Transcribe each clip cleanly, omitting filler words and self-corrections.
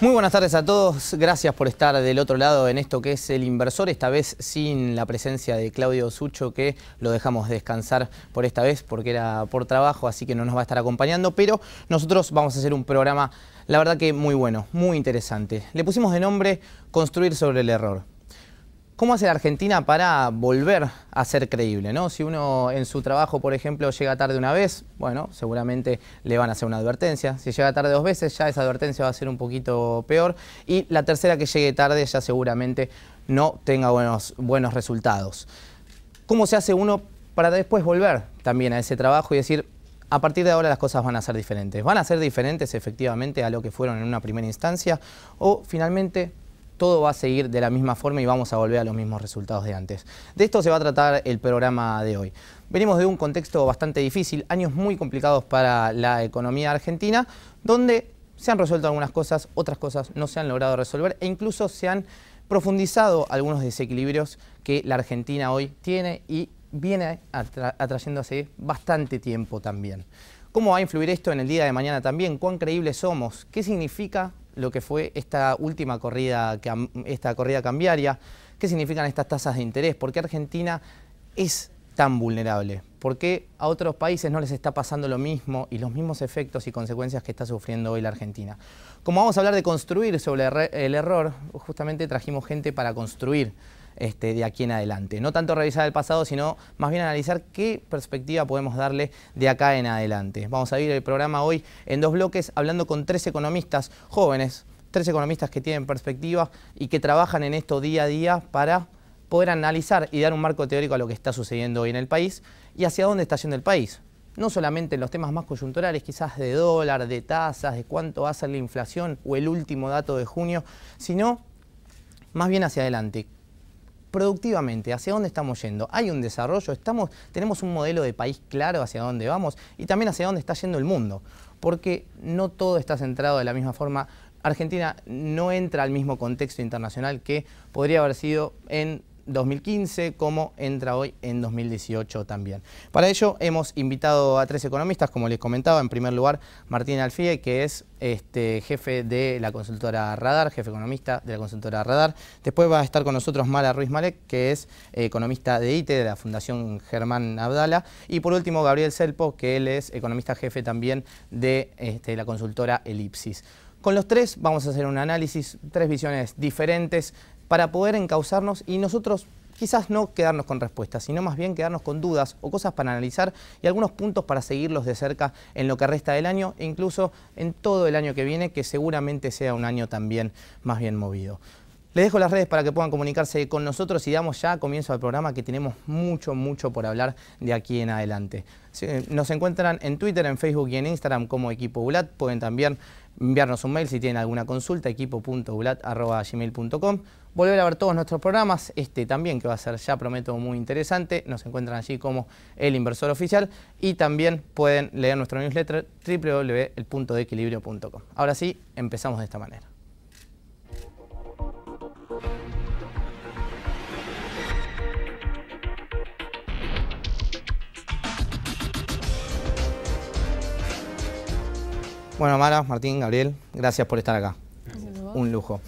Muy buenas tardes a todos, gracias por estar del otro lado en esto que es El Inversor, esta vez sin la presencia de Claudio Sucho, que lo dejamos descansar por esta vez porque era por trabajo, así que no nos va a estar acompañando, pero nosotros vamos a hacer un programa, la verdad que muy bueno, muy interesante. Le pusimos de nombre Construir sobre el error. ¿Cómo hace la Argentina para volver a ser creíble, ¿no? Si uno en su trabajo, por ejemplo, llega tarde una vez, bueno, seguramente le van a hacer una advertencia. Si llega tarde 2 veces, ya esa advertencia va a ser un poquito peor. Y la tercera que llegue tarde ya seguramente no tenga buenos resultados. ¿Cómo se hace uno para después volver también a ese trabajo y decir, a partir de ahora las cosas van a ser diferentes? ¿Van a ser diferentes efectivamente a lo que fueron en una primera instancia? ¿O finalmente todo va a seguir de la misma forma y vamos a volver a los mismos resultados de antes? De esto se va a tratar el programa de hoy. Venimos de un contexto bastante difícil, años muy complicados para la economía argentina, donde se han resuelto algunas cosas, otras cosas no se han logrado resolver e incluso se han profundizado algunos desequilibrios que la Argentina hoy tiene y viene atrayendo hace bastante tiempo también. ¿Cómo va a influir esto en el día de mañana también? ¿Cuán creíbles somos? ¿Qué significa lo que fue esta última corrida cambiaria? ¿Qué significan estas tasas de interés? ¿Por qué Argentina es tan vulnerable? ¿Por qué a otros países no les está pasando lo mismo y los mismos efectos y consecuencias que está sufriendo hoy la Argentina? Como vamos a hablar de construir sobre el error, justamente trajimos gente para construir de aquí en adelante. No tanto revisar el pasado, sino más bien analizar qué perspectiva podemos darle de acá en adelante. Vamos a ir el programa hoy en 2 bloques hablando con 3 economistas jóvenes, 3 economistas que tienen perspectiva y que trabajan en esto día a día para poder analizar y dar un marco teórico a lo que está sucediendo hoy en el país y hacia dónde está yendo el país. No solamente en los temas más coyunturales, quizás de dólar, de tasas, de cuánto va a ser la inflación o el último dato de junio, sino más bien hacia adelante. Productivamente, ¿hacia dónde estamos yendo? ¿Hay un desarrollo? ¿Tenemos un modelo de país claro hacia dónde vamos? Y también hacia dónde está yendo el mundo. Porque no todo está centrado de la misma forma. Argentina no entra al mismo contexto internacional que podría haber sido en 2015, como entra hoy en 2018 también. Para ello hemos invitado a 3 economistas, como les comentaba. En primer lugar, Martín Alfie, que es jefe de la consultora Radar, jefe economista de la consultora Radar. Después va a estar con nosotros Mala Ruiz Malek, que es economista de ITE, de la Fundación Germán Abdala. Y por último, Gabriel Selpo, que él es economista jefe también de la consultora Elipsis. Con los 3 vamos a hacer un análisis, 3 visiones diferentes para poder encauzarnos y nosotros quizás no quedarnos con respuestas, sino más bien quedarnos con dudas o cosas para analizar y algunos puntos para seguirlos de cerca en lo que resta del año e incluso en todo el año que viene, que seguramente sea un año también más bien movido. Les dejo las redes para que puedan comunicarse con nosotros y damos ya comienzo al programa, que tenemos mucho por hablar de aquí en adelante. Nos encuentran en Twitter, en Facebook y en Instagram como Equipo Ulat. Pueden también enviarnos un mail si tienen alguna consulta, equipo.ulat@gmail.com. Volver a ver todos nuestros programas, también que va a ser, ya prometo, muy interesante. Nos encuentran allí como El Inversor Oficial y también pueden leer nuestro newsletter www.elpuntodeequilibrio.com. Ahora sí, empezamos de esta manera. Bueno, Mara, Martín, Gabriel, gracias por estar acá. Un lujo.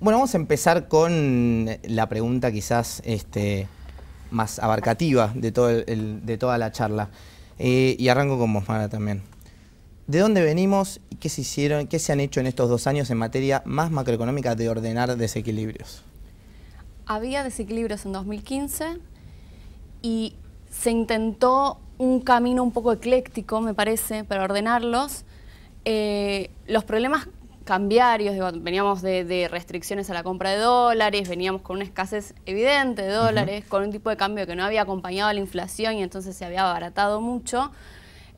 Bueno, vamos a empezar con la pregunta quizás más abarcativa de toda la charla. Y arranco con vos, Mara, también. ¿De dónde venimos y qué se han hecho en estos 2 años en materia más macroeconómica de ordenar desequilibrios? Había desequilibrios en 2015 y se intentó un camino un poco ecléctico, me parece, para ordenarlos. Los problemas cambiarios, veníamos de restricciones a la compra de dólares, veníamos con una escasez evidente de dólares, con un tipo de cambio que no había acompañado a la inflación y entonces se había abaratado mucho.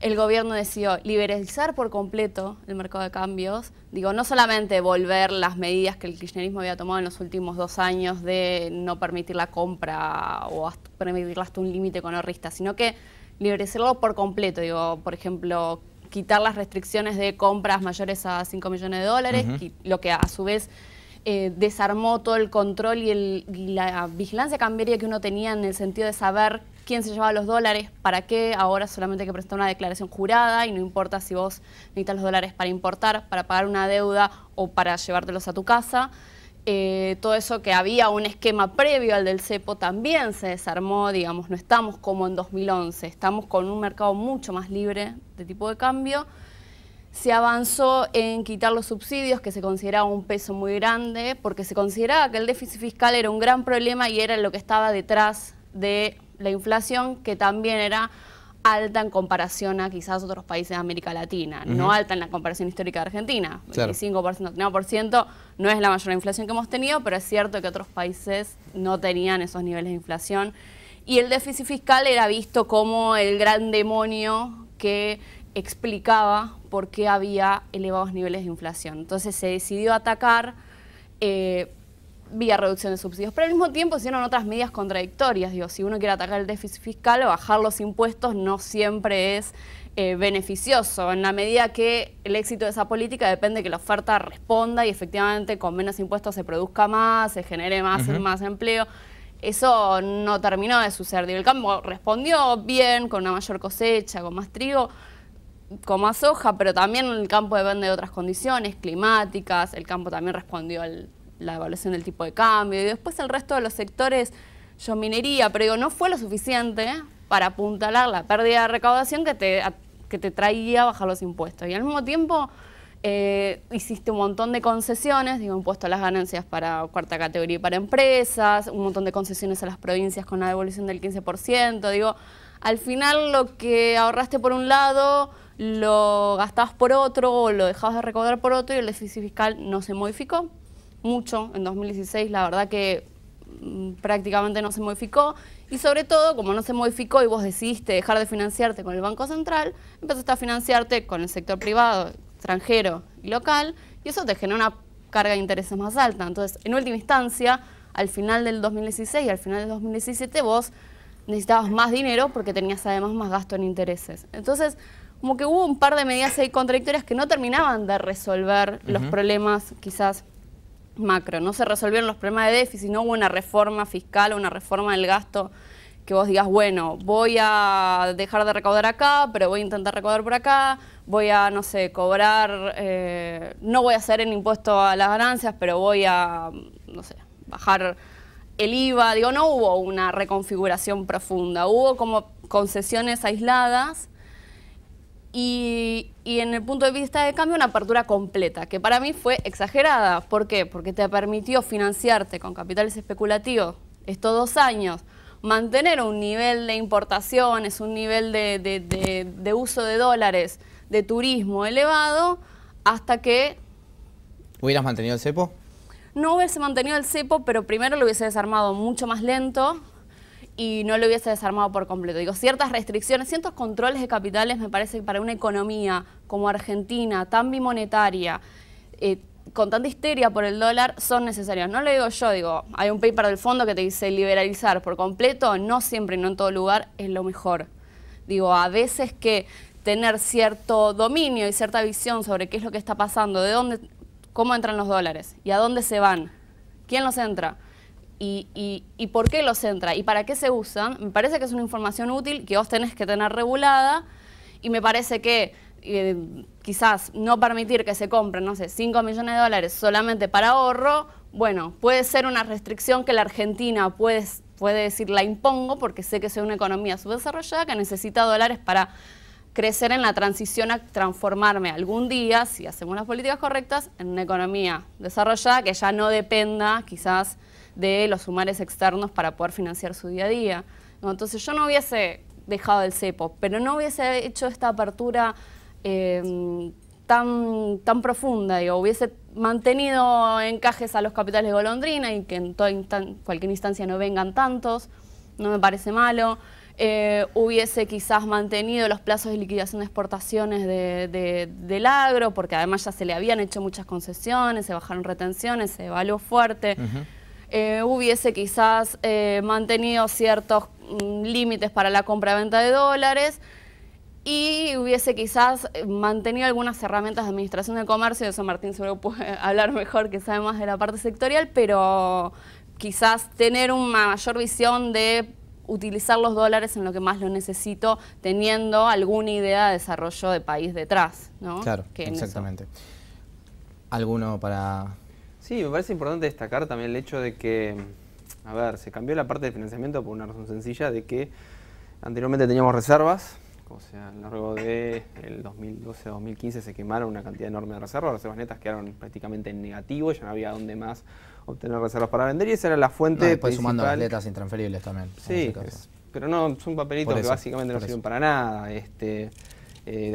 El gobierno decidió liberalizar por completo el mercado de cambios. Digo, no solamente volver las medidas que el kirchnerismo había tomado en los últimos 2 años de no permitir la compra o permitirla hasta un límite con ahorristas, sino que liberalizarlo por completo. Digo, por ejemplo, quitar las restricciones de compras mayores a 5 millones de dólares, lo que a su vez desarmó todo el control y la vigilancia cambiaria que uno tenía en el sentido de saber quién se llevaba los dólares, para qué, ahora solamente hay que presentar una declaración jurada y no importa si vos necesitas los dólares para importar, para pagar una deuda o para llevártelos a tu casa. Todo eso que había un esquema previo al del cepo también se desarmó, digamos, no estamos como en 2011, estamos con un mercado mucho más libre de tipo de cambio. Se avanzó en quitar los subsidios, que se consideraba un peso muy grande, porque se consideraba que el déficit fiscal era un gran problema y era lo que estaba detrás de la inflación, que también era alta en comparación a quizás otros países de América Latina, no alta en la comparación histórica de Argentina. Claro. 25%, 39% no es la mayor inflación que hemos tenido, pero es cierto que otros países no tenían esos niveles de inflación. Y el déficit fiscal era visto como el gran demonio que explicaba por qué había elevados niveles de inflación. Entonces se decidió atacar vía reducción de subsidios, pero al mismo tiempo se hicieron otras medidas contradictorias. Digo, si uno quiere atacar el déficit fiscal, bajar los impuestos no siempre es beneficioso. En la medida que el éxito de esa política depende de que la oferta responda y efectivamente con menos impuestos se produzca más, se genere más empleo. Eso no terminó de suceder. Digo, el campo respondió bien, con una mayor cosecha, con más trigo, con más soja, pero también el campo depende de otras condiciones climáticas. El campo también respondió a la evaluación del tipo de cambio. Y después el resto de los sectores, yo minería, pero digo, no fue lo suficiente para apuntalar la pérdida de recaudación que te traía bajar los impuestos. Y al mismo tiempo hiciste un montón de concesiones, digo, impuesto a las ganancias para cuarta categoría y para empresas, un montón de concesiones a las provincias con la devolución del 15%. Digo, al final lo que ahorraste por un lado lo gastabas por otro o lo dejabas de recaudar por otro y el déficit fiscal no se modificó mucho. En 2016 la verdad que prácticamente no se modificó y sobre todo como no se modificó y vos decidiste dejar de financiarte con el Banco Central, empezaste a financiarte con el sector privado, extranjero y local y eso te genera una carga de intereses más alta. Entonces, en última instancia, al final del 2016 y al final del 2017 vos necesitabas más dinero porque tenías además más gasto en intereses. Entonces, como que hubo un par de medidas ahí contradictorias que no terminaban de resolver los problemas quizás macro. No se resolvieron los problemas de déficit, no hubo una reforma fiscal o una reforma del gasto que vos digas, bueno, voy a dejar de recaudar acá, pero voy a intentar recaudar por acá, voy a, no sé, cobrar, no voy a hacer el impuesto a las ganancias, pero voy a, no sé, bajar el IVA. Digo, no hubo una reconfiguración profunda, hubo como concesiones aisladas. Y en el punto de vista de cambio, una apertura completa, que para mí fue exagerada. ¿Por qué? Porque te permitió financiarte con capitales especulativos estos 2 años, mantener un nivel de importaciones, un nivel de uso de dólares, de turismo elevado, hasta que... ¿Hubieras mantenido el cepo? No hubiese mantenido el cepo, pero primero lo hubiese desarmado mucho más lento y no lo hubiese desarmado por completo. Digo, ciertas restricciones, ciertos controles de capitales me parece que para una economía como Argentina, tan bimonetaria, con tanta histeria por el dólar, son necesarios. No lo digo yo, digo, hay un paper del fondo que te dice liberalizar por completo, no siempre y no en todo lugar, es lo mejor. Digo, a veces que tener cierto dominio y cierta visión sobre qué es lo que está pasando, de dónde, cómo entran los dólares y a dónde se van, quién los entra, y por qué los entra y para qué se usan, me parece que es una información útil que vos tenés que tener regulada y me parece que quizás no permitir que se compren, no sé, 5 millones de dólares solamente para ahorro, bueno, puede ser una restricción que la Argentina puede decir la impongo porque sé que soy una economía subdesarrollada que necesita dólares para crecer en la transición a transformarme algún día, si hacemos las políticas correctas, en una economía desarrollada que ya no dependa quizás de los humores externos para poder financiar su día a día. ¿No? Entonces yo no hubiese dejado el cepo, pero no hubiese hecho esta apertura tan profunda, digo, hubiese mantenido encajes a los capitales de golondrina y que en cualquier instancia no vengan tantos, no me parece malo. Hubiese quizás mantenido los plazos de liquidación de exportaciones del agro, porque además ya se le habían hecho muchas concesiones, se bajaron retenciones, se evaluó fuerte. Hubiese quizás mantenido ciertos límites para la compra-venta de dólares y hubiese quizás mantenido algunas herramientas de administración del comercio, de eso Martín seguro puede hablar mejor, que sabe más de la parte sectorial, pero quizás tener una mayor visión de utilizar los dólares en lo que más lo necesito, teniendo alguna idea de desarrollo de país detrás, ¿no? Claro, exactamente. ¿Alguno para...? Sí, me parece importante destacar también el hecho de que, a ver, se cambió la parte de financiamiento por una razón sencilla de que anteriormente teníamos reservas, o sea, a lo largo del 2012-2015 se quemaron una cantidad enorme de reservas netas quedaron prácticamente en negativo, ya no había dónde más obtener reservas para vender y esa era la fuente después principal. Sumando las letras intransferibles también. Sí, pero no, son papelitos que básicamente no sirven para nada.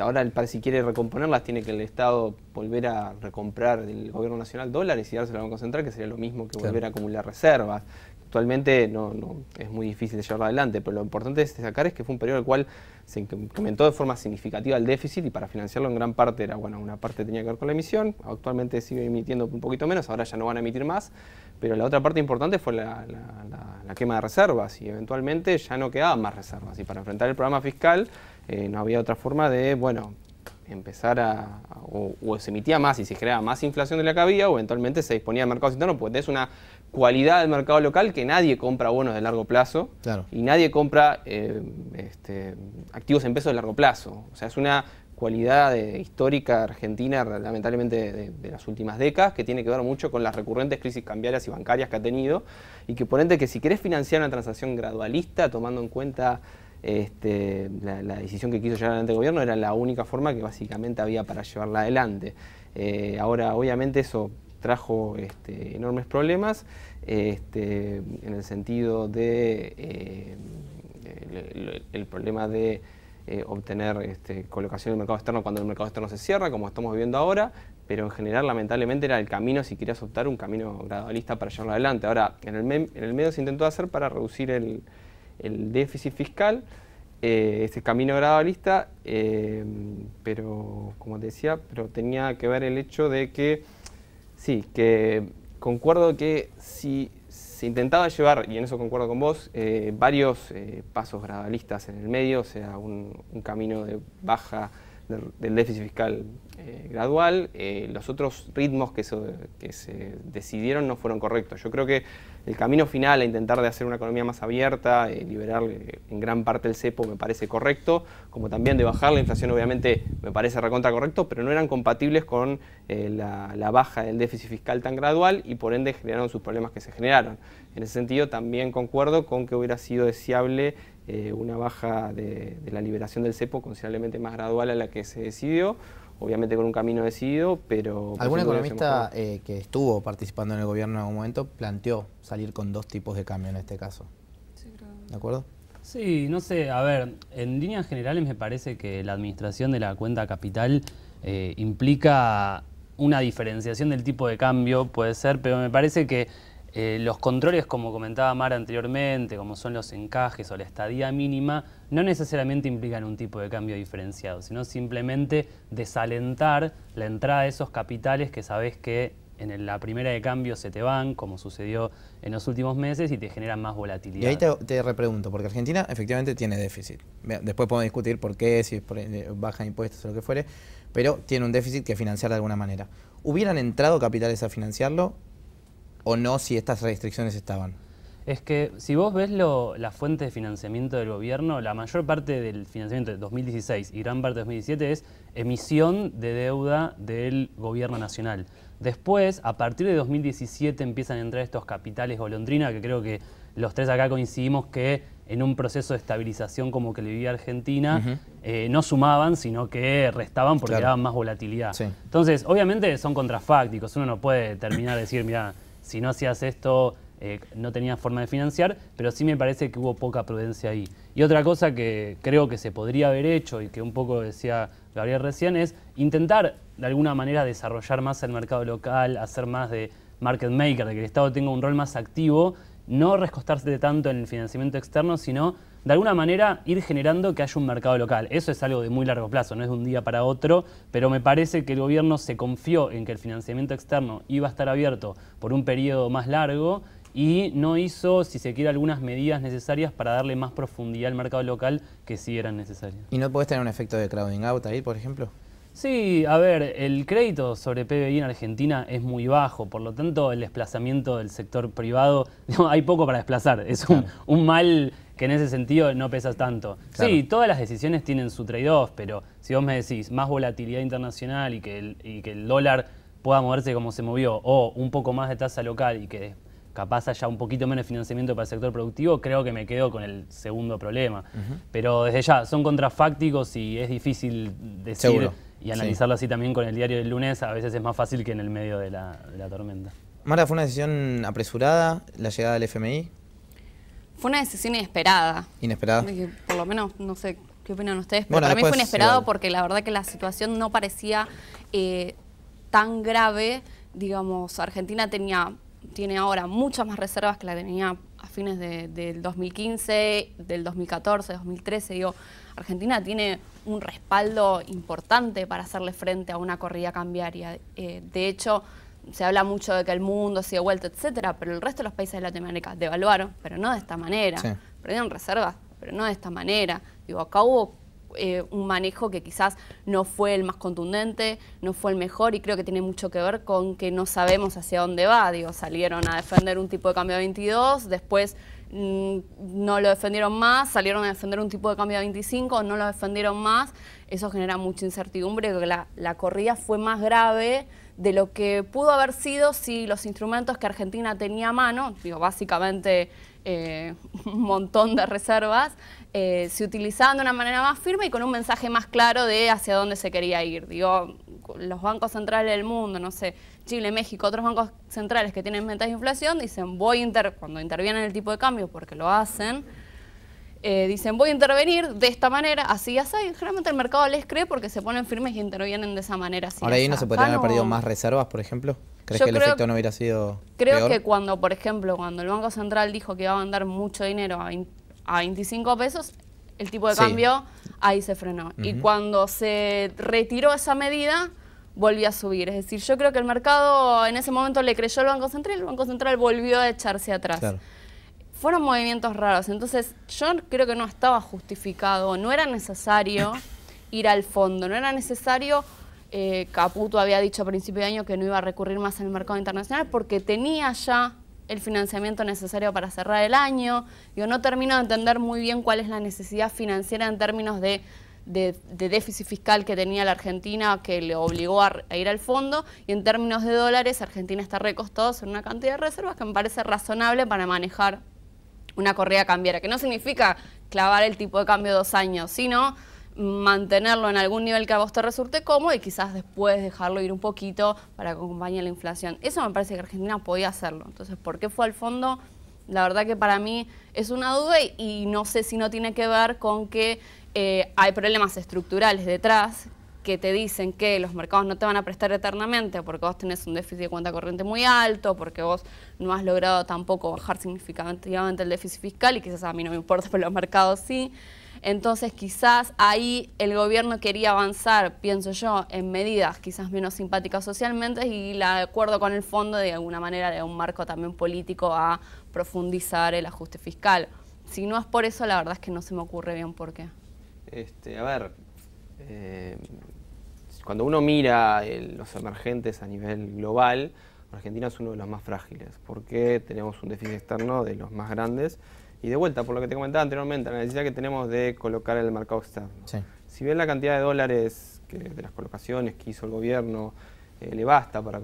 Ahora, si quiere recomponerlas, tiene que el Estado volver a recomprar del Gobierno Nacional dólares y dárselo al Banco Central, que sería lo mismo que volver a acumular reservas. Actualmente no es muy difícil de llevarlo adelante, pero lo importante de destacar es que fue un periodo en el cual se incrementó de forma significativa el déficit y para financiarlo en gran parte era, bueno, una parte tenía que ver con la emisión, actualmente sigue emitiendo un poquito menos, ahora ya no van a emitir más, pero la otra parte importante fue la quema de reservas y eventualmente ya no quedaban más reservas y para enfrentar el programa fiscal no había otra forma de, bueno, empezar o se emitía más y se generaba más inflación de la que había o eventualmente se disponía de mercados internos, porque es una cualidad del mercado local que nadie compra bonos de largo plazo y nadie compra activos en pesos de largo plazo. O sea, es una cualidad histórica argentina, lamentablemente de las últimas décadas, que tiene que ver mucho con las recurrentes crisis cambiarias y bancarias que ha tenido y que por ende que si querés financiar una transacción gradualista, tomando en cuenta la decisión que quiso llevar adelante el gobierno, era la única forma que básicamente había para llevarla adelante. Ahora, obviamente, eso trajo enormes problemas en el sentido de el problema de obtener colocación en el mercado externo cuando el mercado externo se cierra, como estamos viviendo ahora, pero en general, lamentablemente, era el camino, si querías optar, un camino gradualista para llevarlo adelante. Ahora, en el medio se intentó hacer para reducir el déficit fiscal, este camino gradualista, pero como te decía, pero tenía que ver el hecho de que, sí, que concuerdo que si se intentaba llevar, y en eso concuerdo con vos, varios pasos gradualistas en el medio, o sea, un camino de baja del déficit fiscal gradual, los otros ritmos que se decidieron no fueron correctos. Yo creo que el camino final a intentar de hacer una economía más abierta, liberar en gran parte el cepo me parece correcto, como también de bajar la inflación obviamente me parece recontra correcto, pero no eran compatibles con la baja del déficit fiscal tan gradual y por ende generaron sus problemas que se generaron. En ese sentido también concuerdo con que hubiera sido deseable una baja de la liberación del cepo considerablemente más gradual a la que se decidió, obviamente con un camino decidido, pero... ¿Algún economista que estuvo participando en el gobierno en algún momento planteó salir con dos tipos de cambio en este caso? Sí, creo. ¿De acuerdo? Sí, no sé, a ver, en líneas generales me parece que la administración de la cuenta capital implica una diferenciación del tipo de cambio, puede ser, pero me parece que los controles, como comentaba Mara anteriormente, como son los encajes o la estadía mínima, no necesariamente implican un tipo de cambio diferenciado, sino simplemente desalentar la entrada de esos capitales que sabés que en la primera de cambio se te van, como sucedió en los últimos meses, y te generan más volatilidad. Y ahí te repregunto, porque Argentina efectivamente tiene déficit. Después podemos discutir por qué, si bajan impuestos o lo que fuere, pero tiene un déficit que financiar de alguna manera. ¿Hubieran entrado capitales a financiarlo o no si estas restricciones estaban? Es que si vos ves la fuente de financiamiento del gobierno, la mayor parte del financiamiento de 2016 y gran parte de 2017 es emisión de deuda del gobierno nacional. Después, a partir de 2017 empiezan a entrar estos capitales golondrina, que creo que los tres acá coincidimos que en un proceso de estabilización como que le vivía Argentina, no sumaban, sino que restaban porque daban más volatilidad. Sí. Entonces, obviamente son contrafácticos, uno no puede terminar de decir, mira, si no hacías esto, no tenías forma de financiar, pero sí me parece que hubo poca prudencia ahí. Y otra cosa que creo que se podría haber hecho, y que un poco decía Gabriel recién, es intentar de alguna manera desarrollar más el mercado local, hacer más de market maker, de que el Estado tenga un rol más activo, no recostarse tanto en el financiamiento externo, sino de alguna manera ir generando que haya un mercado local. Eso es algo de muy largo plazo, no es de un día para otro, pero me parece que el gobierno se confió en que el financiamiento externo iba a estar abierto por un periodo más largo y no hizo, si se quiere, algunas medidas necesarias para darle más profundidad al mercado local que sí eran necesarias. ¿Y no podés tener un efecto de crowding out ahí, por ejemplo? Sí, a ver, el crédito sobre PBI en Argentina es muy bajo, por lo tanto el desplazamiento del sector privado, digamos, hay poco para desplazar, es un mal que en ese sentido no pesa tanto. Claro. Sí, todas las decisiones tienen su trade-off, pero si vos me decís más volatilidad internacional y que el dólar pueda moverse como se movió, o un poco más de tasa local y que capaz haya un poquito menos de financiamiento para el sector productivo, creo que me quedo con el segundo problema. Pero desde ya, son contrafácticos y es difícil decir Seguro. y analizarlo así también con el diario del lunes, a veces es más fácil que en el medio de la tormenta. Mara, ¿fue una decisión apresurada la llegada del FMI? Fue una decisión inesperada. ¿Inesperada? Por lo menos, no sé qué opinan ustedes, pero Bueno, para mí fue después, inesperado igual. porque la verdad que la situación no parecía tan grave. Digamos, Argentina tiene ahora muchas más reservas que la tenía a fines del 2015, del 2014, 2013. Digo, Argentina tiene un respaldo importante para hacerle frente a una corrida cambiaria. De hecho, se habla mucho de que el mundo se dio vuelta, etcétera, pero el resto de los países de Latinoamérica devaluaron, pero no de esta manera. Sí. Perdieron reservas, pero no de esta manera. Digo, acá hubo un manejo que quizás no fue el más contundente, no fue el mejor, y creo que tiene mucho que ver con que no sabemos hacia dónde va. Digo, salieron a defender un tipo de cambio a 22, después no lo defendieron más, salieron a defender un tipo de cambio a 25, no lo defendieron más. Eso genera mucha incertidumbre, que la corrida fue más grave de lo que pudo haber sido si los instrumentos que Argentina tenía a mano, digo, básicamente un montón de reservas, se utilizaban de una manera más firme y con un mensaje más claro de hacia dónde se quería ir. Digo, los bancos centrales del mundo, no sé, Chile, México, otros bancos centrales que tienen metas de inflación, dicen, cuando intervienen el tipo de cambio, porque lo hacen, dicen, voy a intervenir de esta manera, así, así. Generalmente el mercado les cree porque se ponen firmes y intervienen de esa manera. Así, Ahora ahí no así. se podrían haber Acá perdido no. más reservas, por ejemplo. ¿Crees Yo que el creo- efecto no hubiera sido Creo peor? que cuando, por ejemplo, cuando el Banco Central dijo que iba a mandar mucho dinero a 25 pesos, el tipo de Sí. cambio ahí se frenó. Y cuando se retiró esa medida, volvió a subir. Es decir, yo creo que el mercado en ese momento le creyó al Banco Central y el Banco Central volvió a echarse atrás. Claro. Fueron movimientos raros, entonces yo creo que no estaba justificado, no era necesario ir al fondo, no era necesario. Caputo había dicho a principio de año que no iba a recurrir más al mercado internacional porque tenía ya el financiamiento necesario para cerrar el año. Yo no termino de entender muy bien cuál es la necesidad financiera en términos de déficit fiscal que tenía la Argentina, que le obligó a ir al fondo, y en términos de dólares, Argentina está recostado en una cantidad de reservas que me parece razonable para manejar una corrida cambiaria, que no significa clavar el tipo de cambio 2 años, sino mantenerlo en algún nivel que a vos te resulte cómodo y quizás después dejarlo ir un poquito para que acompañe la inflación. Eso me parece que Argentina podía hacerlo. Entonces, ¿por qué fue al fondo? La verdad que para mí es una duda y no sé si no tiene que ver con que hay problemas estructurales detrás que te dicen que los mercados no te van a prestar eternamente porque vos tenés un déficit de cuenta corriente muy alto, porque vos no has logrado tampoco bajar significativamente el déficit fiscal y quizás a mí no me importa, pero los mercados sí. Entonces quizás ahí el gobierno quería avanzar, pienso yo, en medidas quizás menos simpáticas socialmente y de acuerdo con el fondo de alguna manera de un marco también político a profundizar el ajuste fiscal. Si no es por eso, la verdad es que no se me ocurre bien por qué. A ver, cuando uno mira los emergentes a nivel global, Argentina es uno de los más frágiles, porque tenemos un déficit externo de los más grandes. Y de vuelta, por lo que te comentaba anteriormente, la necesidad que tenemos de colocar en el mercado externo. Sí. Si bien la cantidad de dólares de las colocaciones que hizo el gobierno le basta para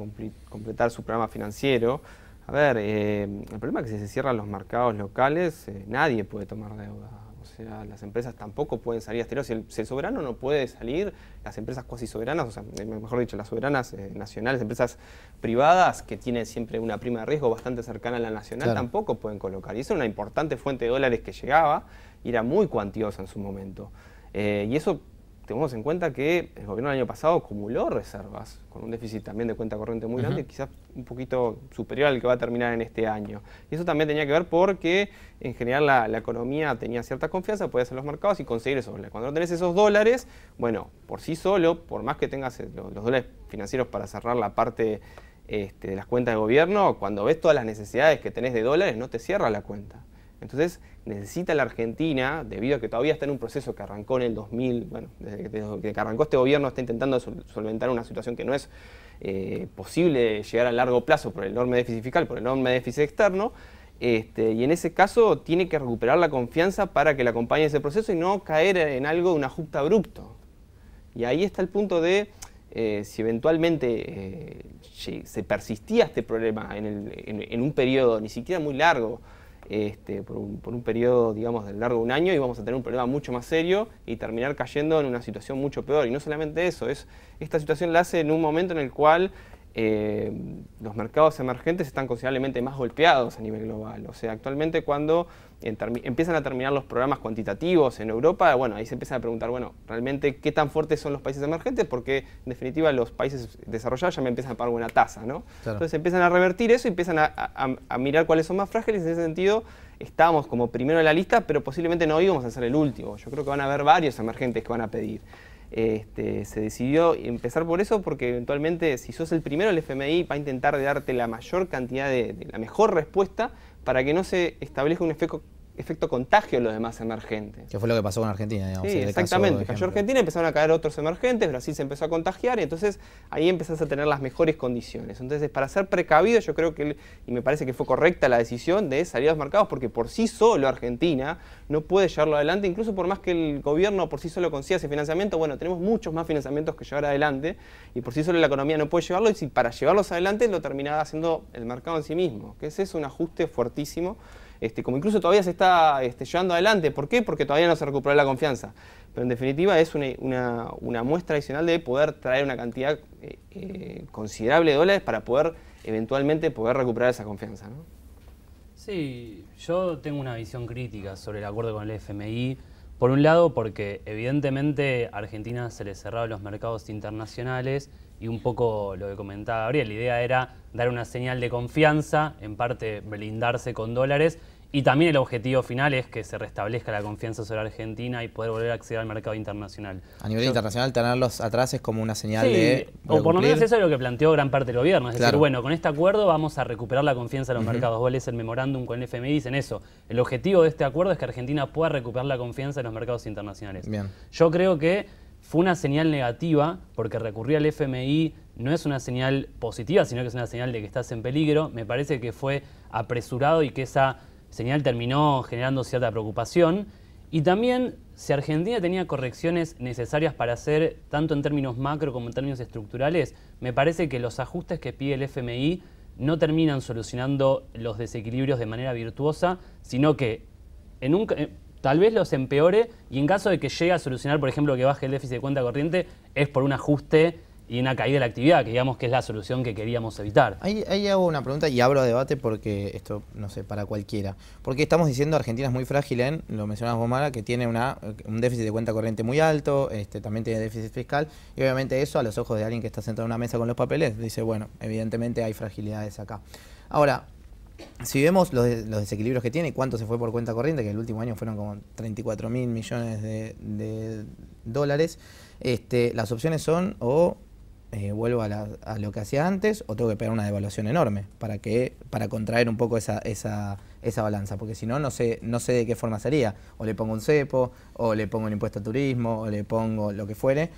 completar su programa financiero, a ver, el problema es que si se cierran los mercados locales, nadie puede tomar deuda. O sea, las empresas tampoco pueden salir a exterior. Si el soberano no puede salir, las empresas cuasi soberanas, o sea, mejor dicho, las soberanas nacionales, empresas privadas que tienen siempre una prima de riesgo bastante cercana a la nacional, claro, tampoco pueden colocar. Y eso es una importante fuente de dólares que llegaba y era muy cuantiosa en su momento. Y eso tengamos en cuenta que el gobierno del año pasado acumuló reservas con un déficit también de cuenta corriente muy grande, quizás un poquito superior al que va a terminar en este año. Y eso también tenía que ver porque en general la economía tenía cierta confianza, podía hacer los mercados y conseguir esos dólares. Cuando no tenés esos dólares, bueno, por sí solo, por más que tengas los dólares financieros para cerrar la parte de las cuentas de gobierno, cuando ves todas las necesidades que tenés de dólares, no te cierra la cuenta. Entonces necesita la Argentina, debido a que todavía está en un proceso que arrancó en el 2000, bueno, desde que arrancó este gobierno está intentando solventar una situación que no es posible llegar a largo plazo por el enorme déficit fiscal, por el enorme déficit externo, y en ese caso tiene que recuperar la confianza para que la acompañe ese proceso y no caer en algo de un ajuste abrupto. Y ahí está el punto de si eventualmente se persistía este problema en un periodo ni siquiera muy largo, por un periodo, digamos, de largo de un año, íbamos a tener un problema mucho más serio y terminar cayendo en una situación mucho peor. Y no solamente eso, esta situación la hace en un momento en el cual los mercados emergentes están considerablemente más golpeados a nivel global. O sea, actualmente cuando empiezan a terminar los programas cuantitativos en Europa, bueno, ahí se empieza a preguntar, bueno, realmente qué tan fuertes son los países emergentes, porque en definitiva los países desarrollados ya me empiezan a pagar buena tasa, ¿no? Claro. Entonces empiezan a revertir eso y empiezan a mirar cuáles son más frágiles. En ese sentido, estábamos como primero en la lista, pero posiblemente no íbamos a ser el último. Yo creo que van a haber varios emergentes que van a pedir. Se decidió empezar por eso porque eventualmente si sos el primero el FMI va a intentar darte la mayor cantidad de la mejor respuesta para que no se establezca un efecto contagio en los demás emergentes. Que fue lo que pasó con Argentina, digamos. Sí, exactamente. Cayó Argentina, empezaron a caer otros emergentes, Brasil se empezó a contagiar y entonces ahí empezás a tener las mejores condiciones. Entonces, para ser precavido, yo creo que, y me parece que fue correcta la decisión de salir a los mercados, porque por sí solo Argentina no puede llevarlo adelante, incluso por más que el gobierno por sí solo consiga ese financiamiento, bueno, tenemos muchos más financiamientos que llevar adelante y por sí solo la economía no puede llevarlo y si para llevarlos adelante lo terminaba haciendo el mercado en sí mismo, que ese es un ajuste fuertísimo. Como incluso todavía se está llevando adelante. ¿Por qué? Porque todavía no se recuperó la confianza. Pero en definitiva es una muestra adicional de poder traer una cantidad considerable de dólares para poder eventualmente poder recuperar esa confianza, ¿no? Sí, yo tengo una visión crítica sobre el acuerdo con el FMI. Por un lado, porque evidentemente a Argentina se le cerraron los mercados internacionales y un poco lo que comentaba Gabriel, la idea era dar una señal de confianza, en parte blindarse con dólares, y también el objetivo final es que se restablezca la confianza sobre Argentina y poder volver a acceder al mercado internacional. A nivel internacional, tenerlos atrás es como una señal de o por lo menos eso es lo que planteó gran parte del gobierno. Es decir, Claro. bueno, con este acuerdo vamos a recuperar la confianza de los mercados. Vos lees el memorándum con el FMI y dicen eso. El objetivo de este acuerdo es que Argentina pueda recuperar la confianza de los mercados internacionales. Bien. Yo creo que fue una señal negativa, porque recurrir al FMI no es una señal positiva, sino que es una señal de que estás en peligro. Me parece que fue apresurado y que esa señal terminó generando cierta preocupación. Y también, si Argentina tenía correcciones necesarias para hacer, tanto en términos macro como en términos estructurales, me parece que los ajustes que pide el FMI no terminan solucionando los desequilibrios de manera virtuosa, sino que tal vez los empeore, y en caso de que llegue a solucionar, por ejemplo, que baje el déficit de cuenta corriente, es por un ajuste y una caída de la actividad, que digamos que es la solución que queríamos evitar. Ahí hago una pregunta y abro debate porque esto, no sé, para cualquiera. Porque estamos diciendo Argentina es muy frágil lo mencionabas vos, Mara, que tiene un déficit de cuenta corriente muy alto, también tiene déficit fiscal, y obviamente eso a los ojos de alguien que está sentado en una mesa con los papeles, dice, bueno, evidentemente hay fragilidades acá. Ahora, si vemos los desequilibrios que tiene y cuánto se fue por cuenta corriente, que el último año fueron como 34.000 millones de dólares, las opciones son o vuelvo a lo que hacía antes o tengo que pegar una devaluación enorme para contraer un poco esa balanza, porque si no, no sé de qué forma sería. O le pongo un cepo, o le pongo un impuesto al turismo, o le pongo lo que fuere,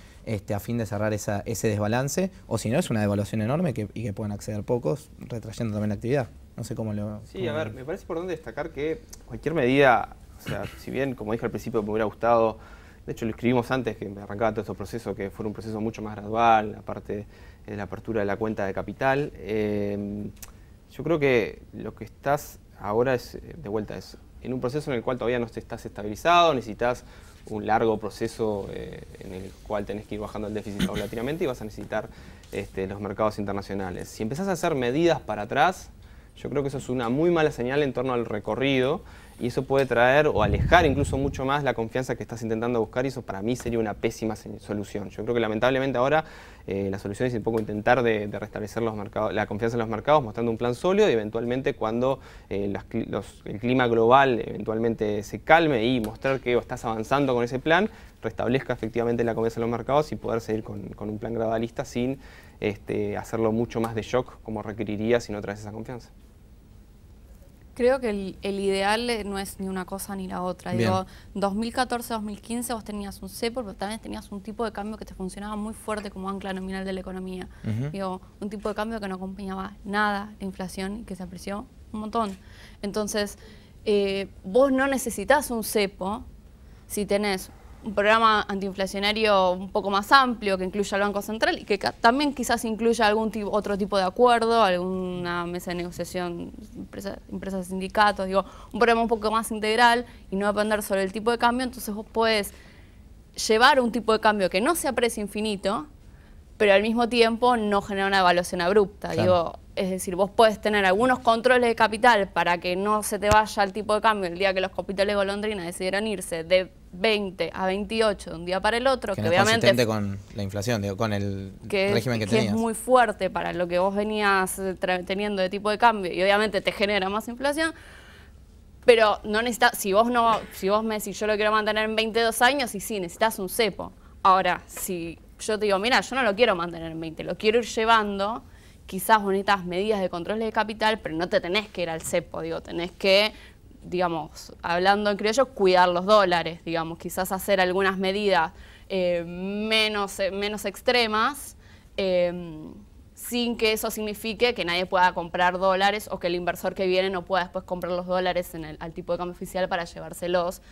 a fin de cerrar ese desbalance, o si no, es una devaluación enorme y que puedan acceder pocos, retrayendo también la actividad. No sé cómo lo... Sí, a ver, me parece importante destacar que cualquier medida, o sea, si bien, como dije al principio, me hubiera gustado, de hecho lo escribimos antes que me arrancaba todo este proceso, que fuera un proceso mucho más gradual, aparte de la apertura de la cuenta de capital, yo creo que lo que estás ahora es, de vuelta, es en un proceso en el cual todavía no estás estabilizado, necesitas un largo proceso en el cual tenés que ir bajando el déficit paulatinamente y vas a necesitar los mercados internacionales. Si empezás a hacer medidas para atrás, yo creo que eso es una muy mala señal en torno al recorrido y eso puede traer o alejar incluso mucho más la confianza que estás intentando buscar y eso para mí sería una pésima solución. Yo creo que lamentablemente ahora la solución es un poco intentar de restablecer la confianza en los mercados mostrando un plan sólido y eventualmente cuando el clima global eventualmente se calme y mostrar que estás avanzando con ese plan, restablezca efectivamente la confianza en los mercados y poder seguir con un plan gradualista sin hacerlo mucho más de shock como requeriría si no traes esa confianza. Creo que el ideal no es ni una cosa ni la otra. Bien. Digo, 2014-2015 vos tenías un cepo, pero también tenías un tipo de cambio que te funcionaba muy fuerte como ancla nominal de la economía. Digo, un tipo de cambio que no acompañaba nada la inflación y que se apreció un montón. Entonces, vos no necesitas un cepo si tenés un programa antiinflacionario un poco más amplio que incluya al Banco Central y que también quizás incluya otro tipo de acuerdo, alguna mesa de negociación, empresas, sindicatos, digo, un programa un poco más integral y no depender sobre el tipo de cambio. Entonces vos podés llevar un tipo de cambio que no se aprecie infinito, pero al mismo tiempo no genera una evaluación abrupta. Claro. Digo, es decir, vos podés tener algunos controles de capital para que no se te vaya el tipo de cambio el día que los capitales golondrina decidieron irse de 20 a 28 de un día para el otro, Que que no es obviamente consistente con la inflación, digo, con el régimen que tenías. es muy fuerte para lo que vos venías teniendo de tipo de cambio y obviamente te genera más inflación. Pero no necesitas, si vos me decís yo lo quiero mantener en 22 años, y sí, necesitas un cepo. Ahora, si yo te digo, mira, yo no lo quiero mantener en 20, lo quiero ir llevando, quizás vos necesitas medidas de control de capital, pero no te tenés que ir al cepo, digo, tenés que, digamos, hablando en criollo, cuidar los dólares, digamos, quizás hacer algunas medidas menos extremas, sin que eso signifique que nadie pueda comprar dólares o que el inversor que viene no pueda después comprar los dólares al tipo de cambio oficial para llevárselos,